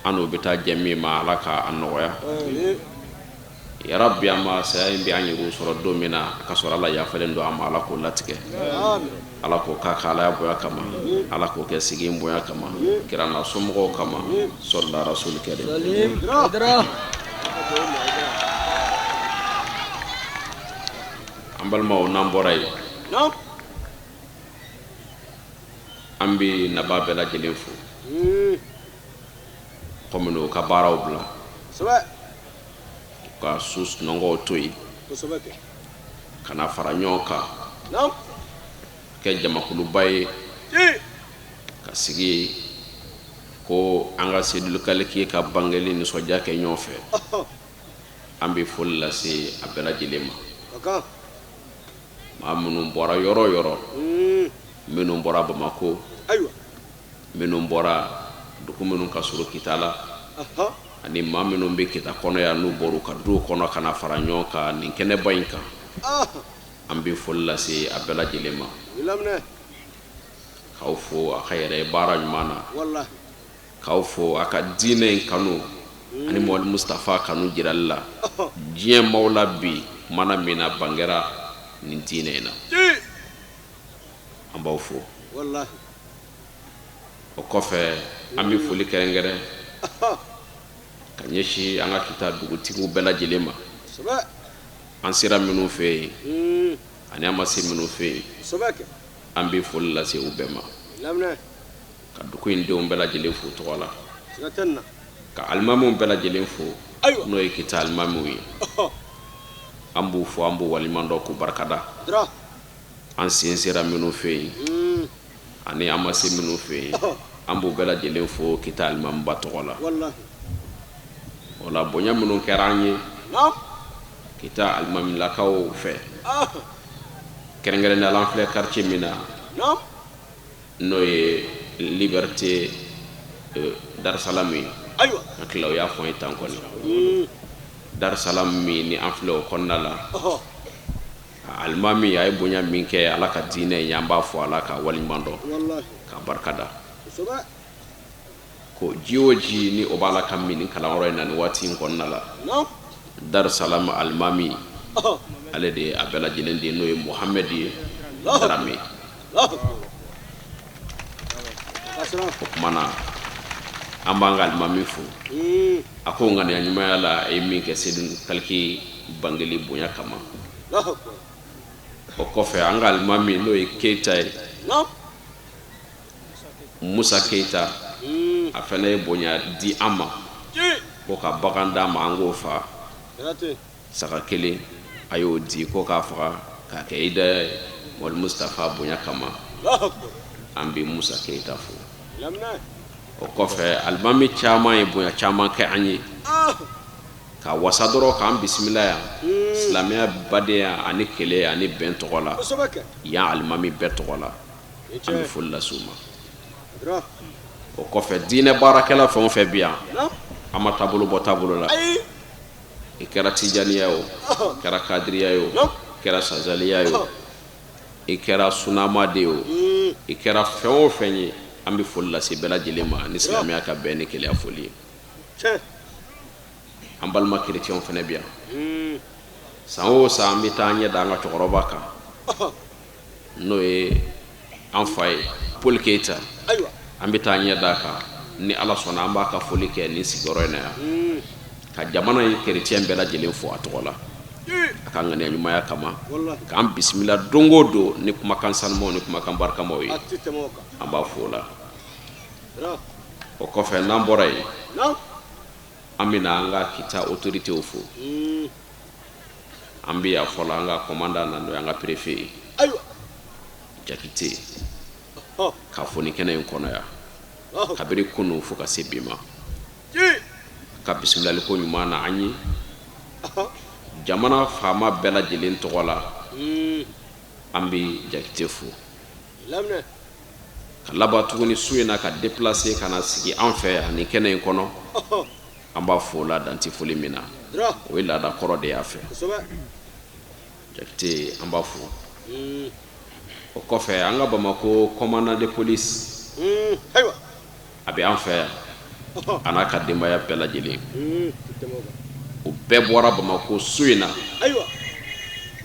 anu bita jamima ala ka anoya ya rabbi amma sayin bi anyi rusoro domina ka sora la yafalen do amma ala ko latike ala ko ka kala boya kama ala ko ke sigim boya kama kirana sumgo kama sallallahu rasul karim ambal maw namboray ambi naba bela jelefu komino ka baraw bla ka sus nongo toy kana faranyoka ke jama kulu bay ka sigi ko anga sedul kalki ka bangeli ni soja ke nyofe ambi fulla si abela jelema ma munum bora yoro minum bora Bamako minum bora duku minum ka suru kitala ani ma minum be kita kono ya nu boru ka du kono kana faranyo ka ni kene bayinka ambi folla si abela jelema khawfo akhayre bara mana wallahi khawfo aka dine kanu ani mo Mustafa kanu jiralla jien mawla bi mana mina bangera ni dine na ambaw fo wallahi o kofe ami foli kerengere kanyeshi anga kita dugutigu bela jelema ansira minu fe ani amasi minu fe ambi foli la se ubema lamna ka duku inde on bela jele fo to wala ka almamu bela jele fo no e kita almamu yi ambu fo ambu walimando ku barkada an sincera minu fe ani amasi minu fe ambu bela jele fo kita almam batola wallahi wala bonya minu keranye kita almam la kaw fe kerengere na l'enfle quartier mina no e liberté Dar Salam aywa aklaw ya fo itankon Dar Salam mi ni enfle konnala almami ay bonya minke ala ka dine nyamba fo ala ka walimando wallahi ka barkada ko jiwoji ni obala kam min kala oro nan wati konnala Dar Salam almami ale de abela jilende no Muhammadi Darame mana ambangal mamifu ako ngani anyuma yala emi ke sedun kalki bangeli bonya kama o kofe angal mami no Keita Musa Keita afane bonya di ama ko ka baganda ma angofa saka kele ayo di ko ka fa ka Keida wal Mustafa bonya kama ambi Musa Keita fo o kofe almami chama e bonya chama ke anyi ka wasa dɔrɔn k'an bisimila yan silamɛya badenya ani kɛlɛ ani bɛn tɔgɔ la yan alimami bɛɛ tɔgɔ la an bɛ foli lase u ma o kɔfɛ diinɛ baarakɛla fɛn o fɛn bi yan an ma taabolo bɔ taabolo la i kɛra tijaniya o i kɛra kadiriya ye o i kɛra sazaliya ye o i kɛra sunama de o i kɛra fɛn o fɛn ye an bɛ foli lase bɛɛ lajɛlen ma ni silamɛya ka bɛn ni kɛlɛya foli ye an balima kerecɛnw fana bi yan san o san an bɛ taa ɲɛ da an ka cɛkɔrɔba kan n'o ye an fa ye Paul Keita an bɛ taa ɲɛ da a kan ni Ala sɔnna an b'a ka foli kɛ nin sigiyɔrɔ in na yan ka jamana in kerecɛn bɛɛ lajɛlen fo a tɔgɔ la a ka ŋaniya ɲumanya kama k'an bisimila don o don ni kumakan sanumaw ni kumakan barikamaw ye an b'a fo o la o kɔfɛ n'an bɔra yen an bɛna an ka kita autoritew fo an bɛ yan fɔlɔ an ka commandant na n'o ye an ka préfet ye Jakite k'a fɔ nin kɛnɛ in kɔnɔ yan kabiri kunun fo ka se bi ma ka bisimilali ko ɲuman na an ye jamana faama bɛɛ lajɛlen tɔgɔ la an bɛ Jakite fo ka laban tuguni su in na ka déplacer ka na sigi an fɛ yan nin kɛnɛ in kɔnɔ an b'a fo la danti foli min na o ye laada kɔrɔ de y'a fɛ Jakite an b'a fo o kɔfɛ an ka Bamako commandant de police a bɛ an fɛ yan a n'a ka denbaya bɛɛ lajɛlen o bɛɛ bɔra Bamako su in na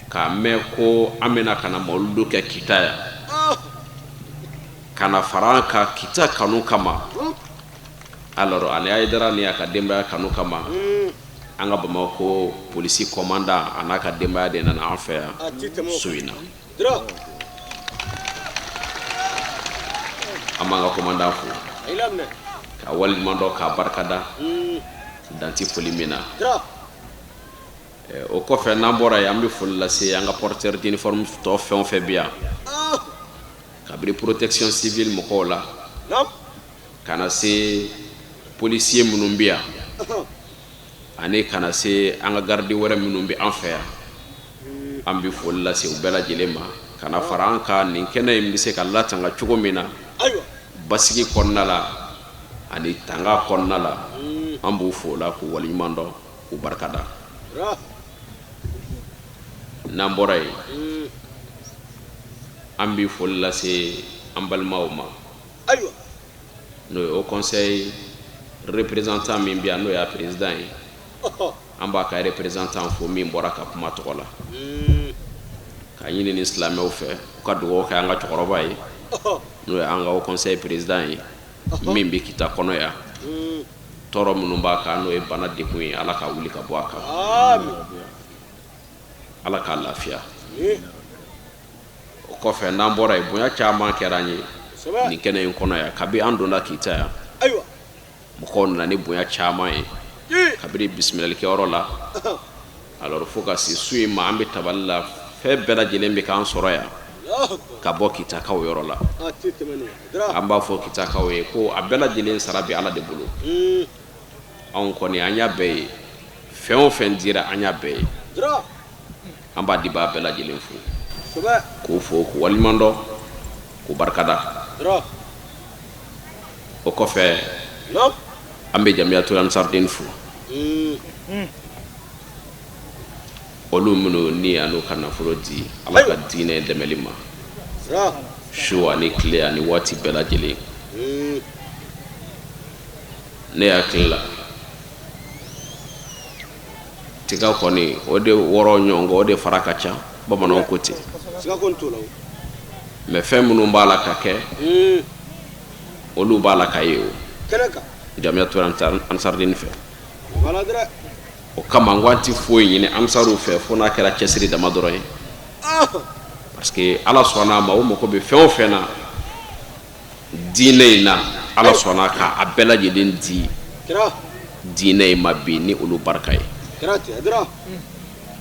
k'a mɛn ko an bɛna ka na mawuludu kɛ Kita yan ka na fara an ka Kita kanu kama alors ani Haidara ni a ka denbaya kanu kama an ka Bamako polisi commandant a n'a ka denbaya de nana an fɛ yan su in na an b'an ka commandant fo ka waliɲuman dɔ k'a barikada danti foli min na o kɔfɛ n'an bɔra yen an bɛ foli lase an ka porteur d'uniforme tɔ fɛn o fɛn bi yan kabiri protection civile mɔgɔw la ka na se policier minnu bi yan ani ka na se an ka garde wɛrɛ minnu bɛ an fɛ yan an bɛ foli lase u bɛɛ lajɛlen ma ka na fara an ka nin kɛnɛ in bɛ se ka latanga cogo min na basigi kɔnɔna la ani tanga kɔnɔna la an b'u fo la k'u waliɲuman dɔn k'u barikada n'an bɔra yen an bɛ foli lase an balimaw ma n'o ye au conseil représentant min bɛ yan n'o ye président ye an b'a ka représentant fo min bɔra ka kuma tɔgɔ la ka ɲini ni silamɛw fɛ u ka dugawu kɛ an ka cɛkɔrɔba ye n'o ye an ka au conseil président ye min bɛ Kita kɔnɔ yan tɔɔrɔ minnu b'a kan n'o ye bana dekun ye Ala ka wuli ka bɔ a kan Ala k'a lafiya o kɔfɛ n'an bɔra yen bonya caman kɛra an ye nin kɛnɛ in kɔnɔ yan kabi an donna Kita yan mɔgɔw nana ni bonya caman ye kabiri bisimilalikɛyɔrɔ la alors fo ka se su in ma an bɛ tabali la fɛn bɛɛ lajɛlen bɛ k'an sɔrɔ yan ka bɔ Kitakaw yɔrɔ la an b'a fɔ Kitakaw ye ko a bɛɛ lajɛlen sara bɛ Ala de bolo anw kɔni an y'a bɛɛ ye fɛn o fɛn dira an y'a bɛɛ ye an b'a di b'a bɛɛ lajɛlen fo k'o fo k'u waliɲuman dɔn k'u barikada o kɔfɛ an bɛ Jamiyatul Ansardine fo olu minnu ni y'anu ka nafolo di Ala ka diinɛ dɛmɛli ma su ani tile ani waati bɛɛ lajɛlen ne hakili la tiga kɔni o de wɔrɔ ɲɔgɔn o de fara ka ca bamananw ko ten mais fɛn minnu b'a la ka kɛ olu b'a la ka ye o Jamiyatul Ansardine fɛ o kama n waati foyi ɲini ansaruw fɛ fo n'a kɛra cɛsiri dama dɔrɔn ye parce que Ala sɔnna ma o mako bɛ fɛn o fɛn na diinɛ in na Ala sɔnna k'a bɛɛ lajɛlen di diinɛ in ma bi ni olu barika ye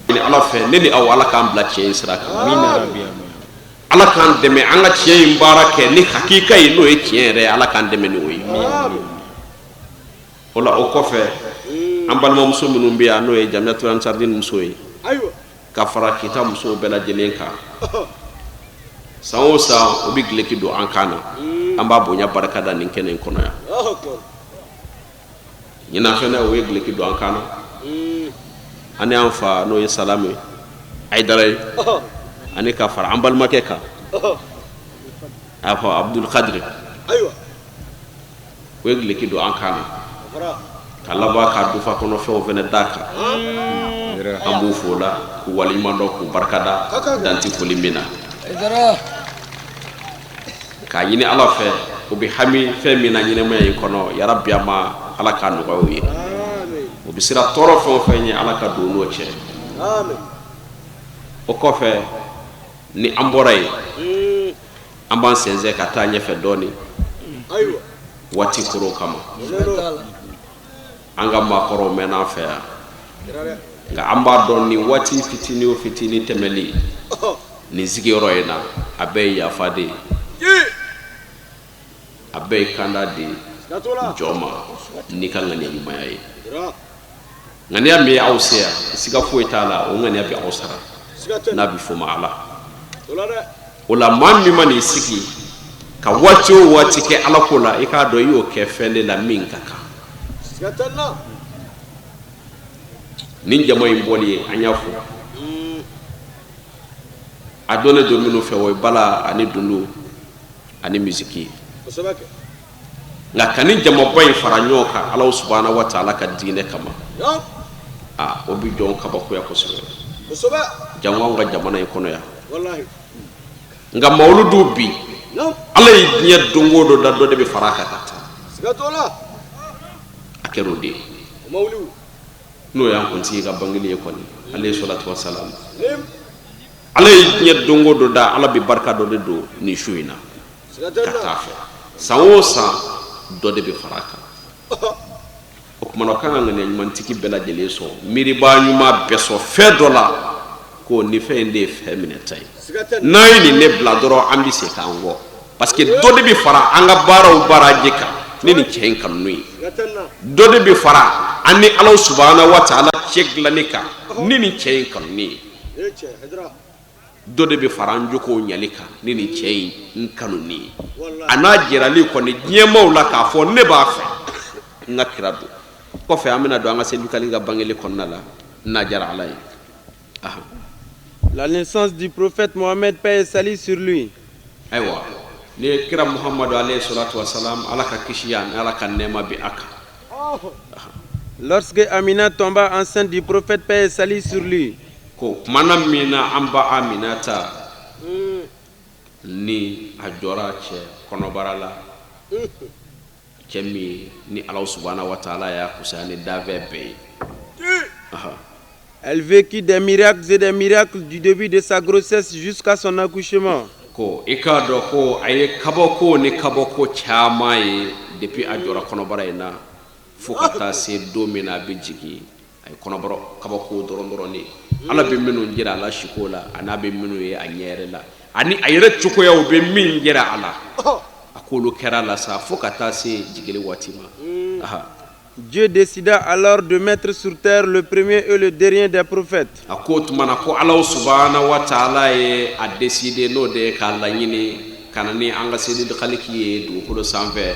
ni Ala fɛ ne ni aw Ala k'an bila tiɲɛ in sira kan Ala k'an dɛmɛ an ka tiɲɛ in baara kɛ ni hakika ye n'o ye tiɲɛ yɛrɛ ye Ala k'an dɛmɛ ni o ye ola o kɔfɛ an balimamuso minnu bɛ yan n'o ye Jamiatul Ansardine muso ye ka fara kita muso bɛɛ lajɛlen kan san o san o bɛ gileki don an kan na an b'a bonya barika da nin kɛnɛ in kɔnɔ yan ɲinan fɛnɛ o ye gileki don an kan na an y'an fa n'o ye Salame Aidara ye ani ka fara an balimakɛ kan a fɔ Abdul Qadir o ye gileki don an kan na ka laban ka dufa kɔnɔ fɛnw fɛnɛ d'a kan an b'u fo la k'u waleɲuman dɔn k'u barikada danti foli min na k'a ɲini Ala fɛ o bɛ hami fɛn min na ɲɛnɛmaya in kɔnɔ yarabi a ma Ala k'a nɔgɔya u ye o bɛ sira tɔɔrɔ fɛn o fɛn ye Ala ka don n'o cɛ o kɔfɛ ni an bɔra yen an b'an sɛnsɛn ka taa ɲɛfɛ dɔɔni waati korow kama an ka maakɔrɔw mɛnna an fɛ yan nka an b'a dɔn ni waati fitini o fitini tɛmɛli nin sigiyɔrɔ in na a bɛɛ ye yafa de ye a bɛɛ ye kanda de ye jɔ ma n'i ka ŋaniya ɲumanya ye ŋaniya min ye aw se yan siga foyi t'a la o ŋaniya bɛ aw sara n'a bɛ fɔ ma Ala o la maa min ma n'i sigi ka waati o waati kɛ Ala ko la i k'a dɔn i y'o kɛ fɛn de la min ka kan nin jama in bɔli ye an y'a fɔ a donnen don minnu fɛ o ye bala ani dundu ani misiki nka ka nin jamaba in fara ɲɔgɔn kan Ala subhanahu wa ta'ala ka diinɛ kama o bɛ jɔn kabakoya kosɛbɛ jango an ka jamana in kɔnɔ yan nka mawuludu bi Ala ye diɲɛ don o don da dɔ de bɛ fara a kan ka taa a kɛra o de ye n'o y'an kuntigi ka bangeli ye kɔni alayhi salatu wassalam Ala ye diɲɛ don o don da Ala bɛ barika dɔ de don nin su in na ka taa fɛ san o san dɔ de bɛ fara a kan o kumana kan ka ŋaniya ɲumantigi bɛɛ lajɛlen sɔn miiriba ɲuman bɛɛ sɔn fɛn dɔ la ko nin fɛn in de ye fɛn minɛta ye n'an ye nin ne bila dɔrɔn an bɛ se k'an kɔ parce que dɔ de bɛ fara an ka baaraw baaraji kan ni nin cɛ in kanu ye dɔ de bɛ fara an ni Ala subhanahu wa ta'ala cɛ dilanni kan ni nin cɛ in kanu ye dɔ de bɛ fara an jokow ɲali kan ni nin cɛ in kanu ye a n'a jɛrali kɔni diɲɛmaw la k'a fɔ ne b'a fɛ n ka kira don kɔfɛ an bɛna don an ka Seydou Kali ka bangeli kɔnɔna la n'a diyara Ala ye. La naissance du prophète Mohammed, paix et salut sur lui. Ayiwa ni kira Muhammadu alayhi salatu wassalam Ala ka kisi yan Ala ka nɛɛma bi a kan. Lorsque Amina tomba enceinte du prophète, paix et salut sur lui. Ko mana min na an ba Aminata ni a jɔra cɛ kɔnɔbara la cɛ min ni Ala subhanahu wa ta'ala y'a kusaya ni dafɛ bɛɛ ye. Elle vécut des miracles et des miracles du début de sa grossesse jusqu'à son accouchement. Ko i k'a dɔn ko a ye kabako ni kabako caman ye depuis a jɔra kɔnɔbara in na fo ka taa se don min na a bɛ jigin a ye kɔnɔbara kabako dɔrɔn de Ala bɛ minnu jira a la siko la a n'a bɛ minnu ye a ɲɛ yɛrɛ la ani a yɛrɛ cogoyaw bɛ min jira a la a k'olu kɛra la sa fo ka taa se jigili waati ma. Dieu décida alors de mettre sur terre le premier et le dernier des prophètes. A ko tumana ko Ala subhanahu wa ta'ala ye a décidé n'o de ye k'a laɲini ka na ni an ka Seydou Khaliki ye dugukolo sanfɛ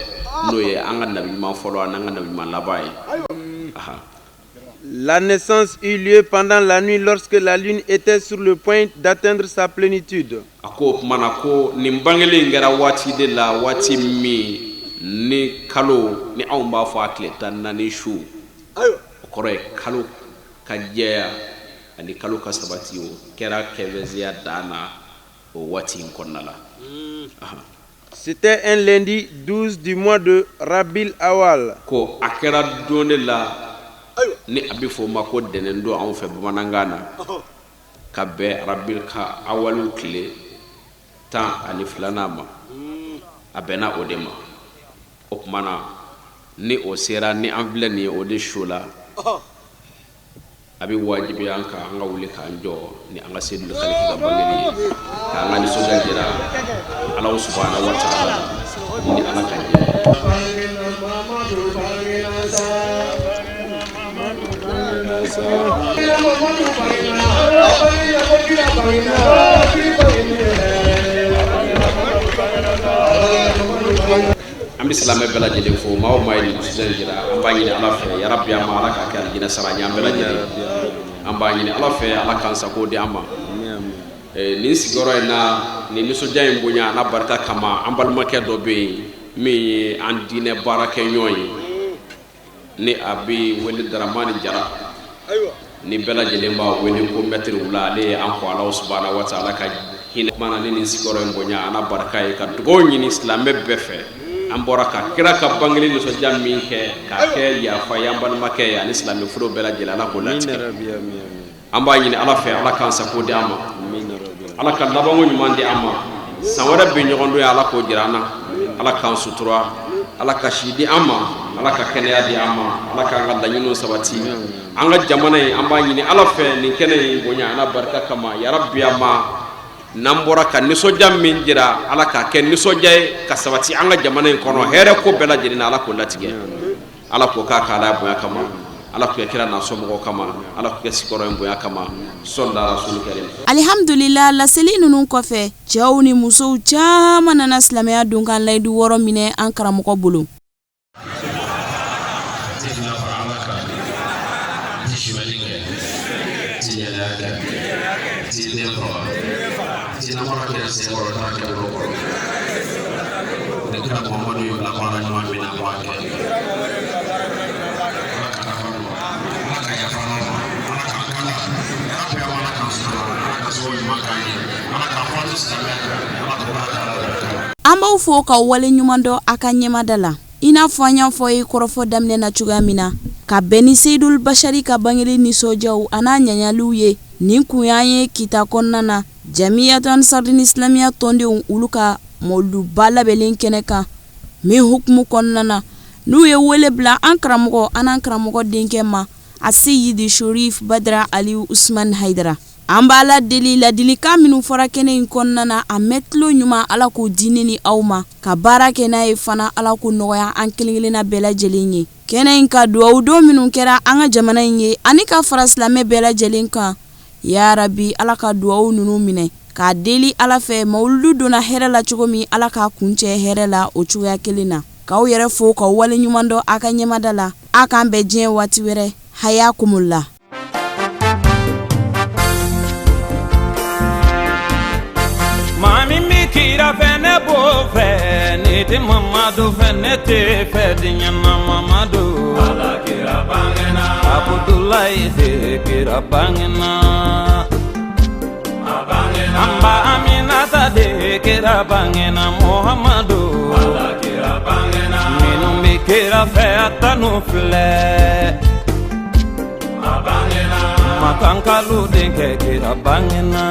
n'o ye an ka nabi ɲuman fɔlɔ n'an ka nabi ɲuman laban ye. La naissance eut lieu pendant la nuit lorsque la lune était sur le point d'atteindre sa plénitude. A ko tumana ko nin bangeli in kɛra waati de la waati min ni kalo ni anw b'a fɔ a tile 14 su o kɔrɔ ye kalo ka jɛya ani kalo ka sabati o kɛra kɛwɛziya dan na o waati in kɔnɔna la. C'était un lundi 12 du mois de Rabil Awal. Ko a kɛra don de la ni a bɛ fɔ o ma ko dɛnɛn don anw fɛ bamanankan na ka bɛn Rabil ka Awalu tile 12 ma a bɛnna o de ma. O kumana ni o sera ni an filɛ nin ye o de su la a bɛ wajibi an kan an ka wuli k'an jɔ ni an ka Seydou Khaliki ka bangeli ye k'an ka nisɔndiya jira Ala subhanahu wa ta'ala ni Ala ka jɛ. an bɛ silamɛ bɛɛ lajɛlen fo maa o maa ye nin sujet jira an b'a ɲini ala fɛ ya rabbi an ma ala k'a kɛ alijinɛ sara ɲɛ an bɛɛ lajɛlen an b'a ɲini ala fɛ ala k'an sago di an ma nin sigiyɔrɔ in na nin nisɔndiya in bonya n'a barika kama an balimakɛ dɔ bɛ yen min ye an diinɛ baarakɛɲɔgɔn ye ni a bɛ wele Daramani Jara ni bɛɛ lajɛlen b'a wele ko mɛtiri wula ale ye an fɔ Alahu subahanahu wa taala ka hinɛ mana ni nin sigiyɔrɔ in bonya n'a barika ye ka dugawu ɲini silamɛ bɛɛ fɛ an bɔra ka kira ka bangeli nisɔndiya min kɛ k'a kɛ yafa ye an balimakɛ ye ani silamɛ furu bɛɛ lajɛlen ala k'o latigɛ an b'a ɲini ala fɛ ala k'an sago di an ma ala ka labanko ɲuman di an ma san wɛrɛ bɛ ɲɔgɔn don ye ala k'o jira an na ala k'an sutura ala ka si di an ma ala ka kɛnɛya di an ma ala k'an ka laɲiniw sabati an ka jamana in an b'a ɲini ala fɛ nin kɛnɛ in bonya ala barika kama ya rabbi an ma n'an bɔra ka nisɔndiya min jira ala k'a kɛ nisɔndiya ye ka sabati an ka jamana in kɔnɔ hɛrɛ ko bɛɛ lajɛlen na ala k'o latigɛ ala k'o k'a ka ala bonya kama ala k'o kɛ kira n'a somɔgɔw kama ala k'o kɛ sigiyɔrɔ in bonya kama sɔlila rasulu kɛrim alhamdulillah laseli ninnu kɔfɛ cɛw ni musow caman nana silamɛya don kan layidu wɔɔrɔ minɛ an karamɔgɔ bolo an b'aw fo ka wale ɲuman dɔ a ka ɲɛmada la i n'a fɔ an y'a fɔ ye kɔrɔfɔ daminɛ na cogoya min na ka bɛn ni Seydul Bashari ka bangeli nisɔndiyaw a n'a ɲaɲaliw ye nin kun y'an ye kita kɔnɔna na Jamiyatu Ansarudine Islamiya tɔndenw olu ka mawuluduba labɛnlen kɛnɛ kan min hukumu kɔnɔna na n'u ye wele bila an karamɔgɔ an n'an karamɔgɔ denkɛ ma a Seyidi Sherif Badara Aliyu Usman Haidara an b'a la deli ladilikan minnu fɔra kɛnɛ in kɔnɔna na a mɛtilo ɲuman ala k'o di ne ni aw ma ka baara kɛ n'a ye fana ala k'o nɔgɔya an kelen kelenna bɛɛ lajɛlen ye kɛnɛ in ka duwawu don minnu kɛra an ka jamana in ye ani ka fara silamɛ bɛɛ lajɛlen kan ya rabbi ala ka duwawu ninnu minɛ k'a deli ala fɛ mawuludu donna hɛrɛ la cogo min ala k'a kuncɛ hɛrɛ la o cogoya kelen na k'aw yɛrɛ fo k'aw wale ɲuman dɔ a ka ɲɛmada la a k'an bɛɛ diɲɛ waati wɛrɛ hayakumullah. Mami mi kira fene bo fene te mamadu fene te fedinya na mamadu ala kira bangena Abdullahi te kira bangena abangena amba aminata de kira bangena Muhammadu ala kira bangena minu mi kira fe atanu fle abangena makankalu de kira bangena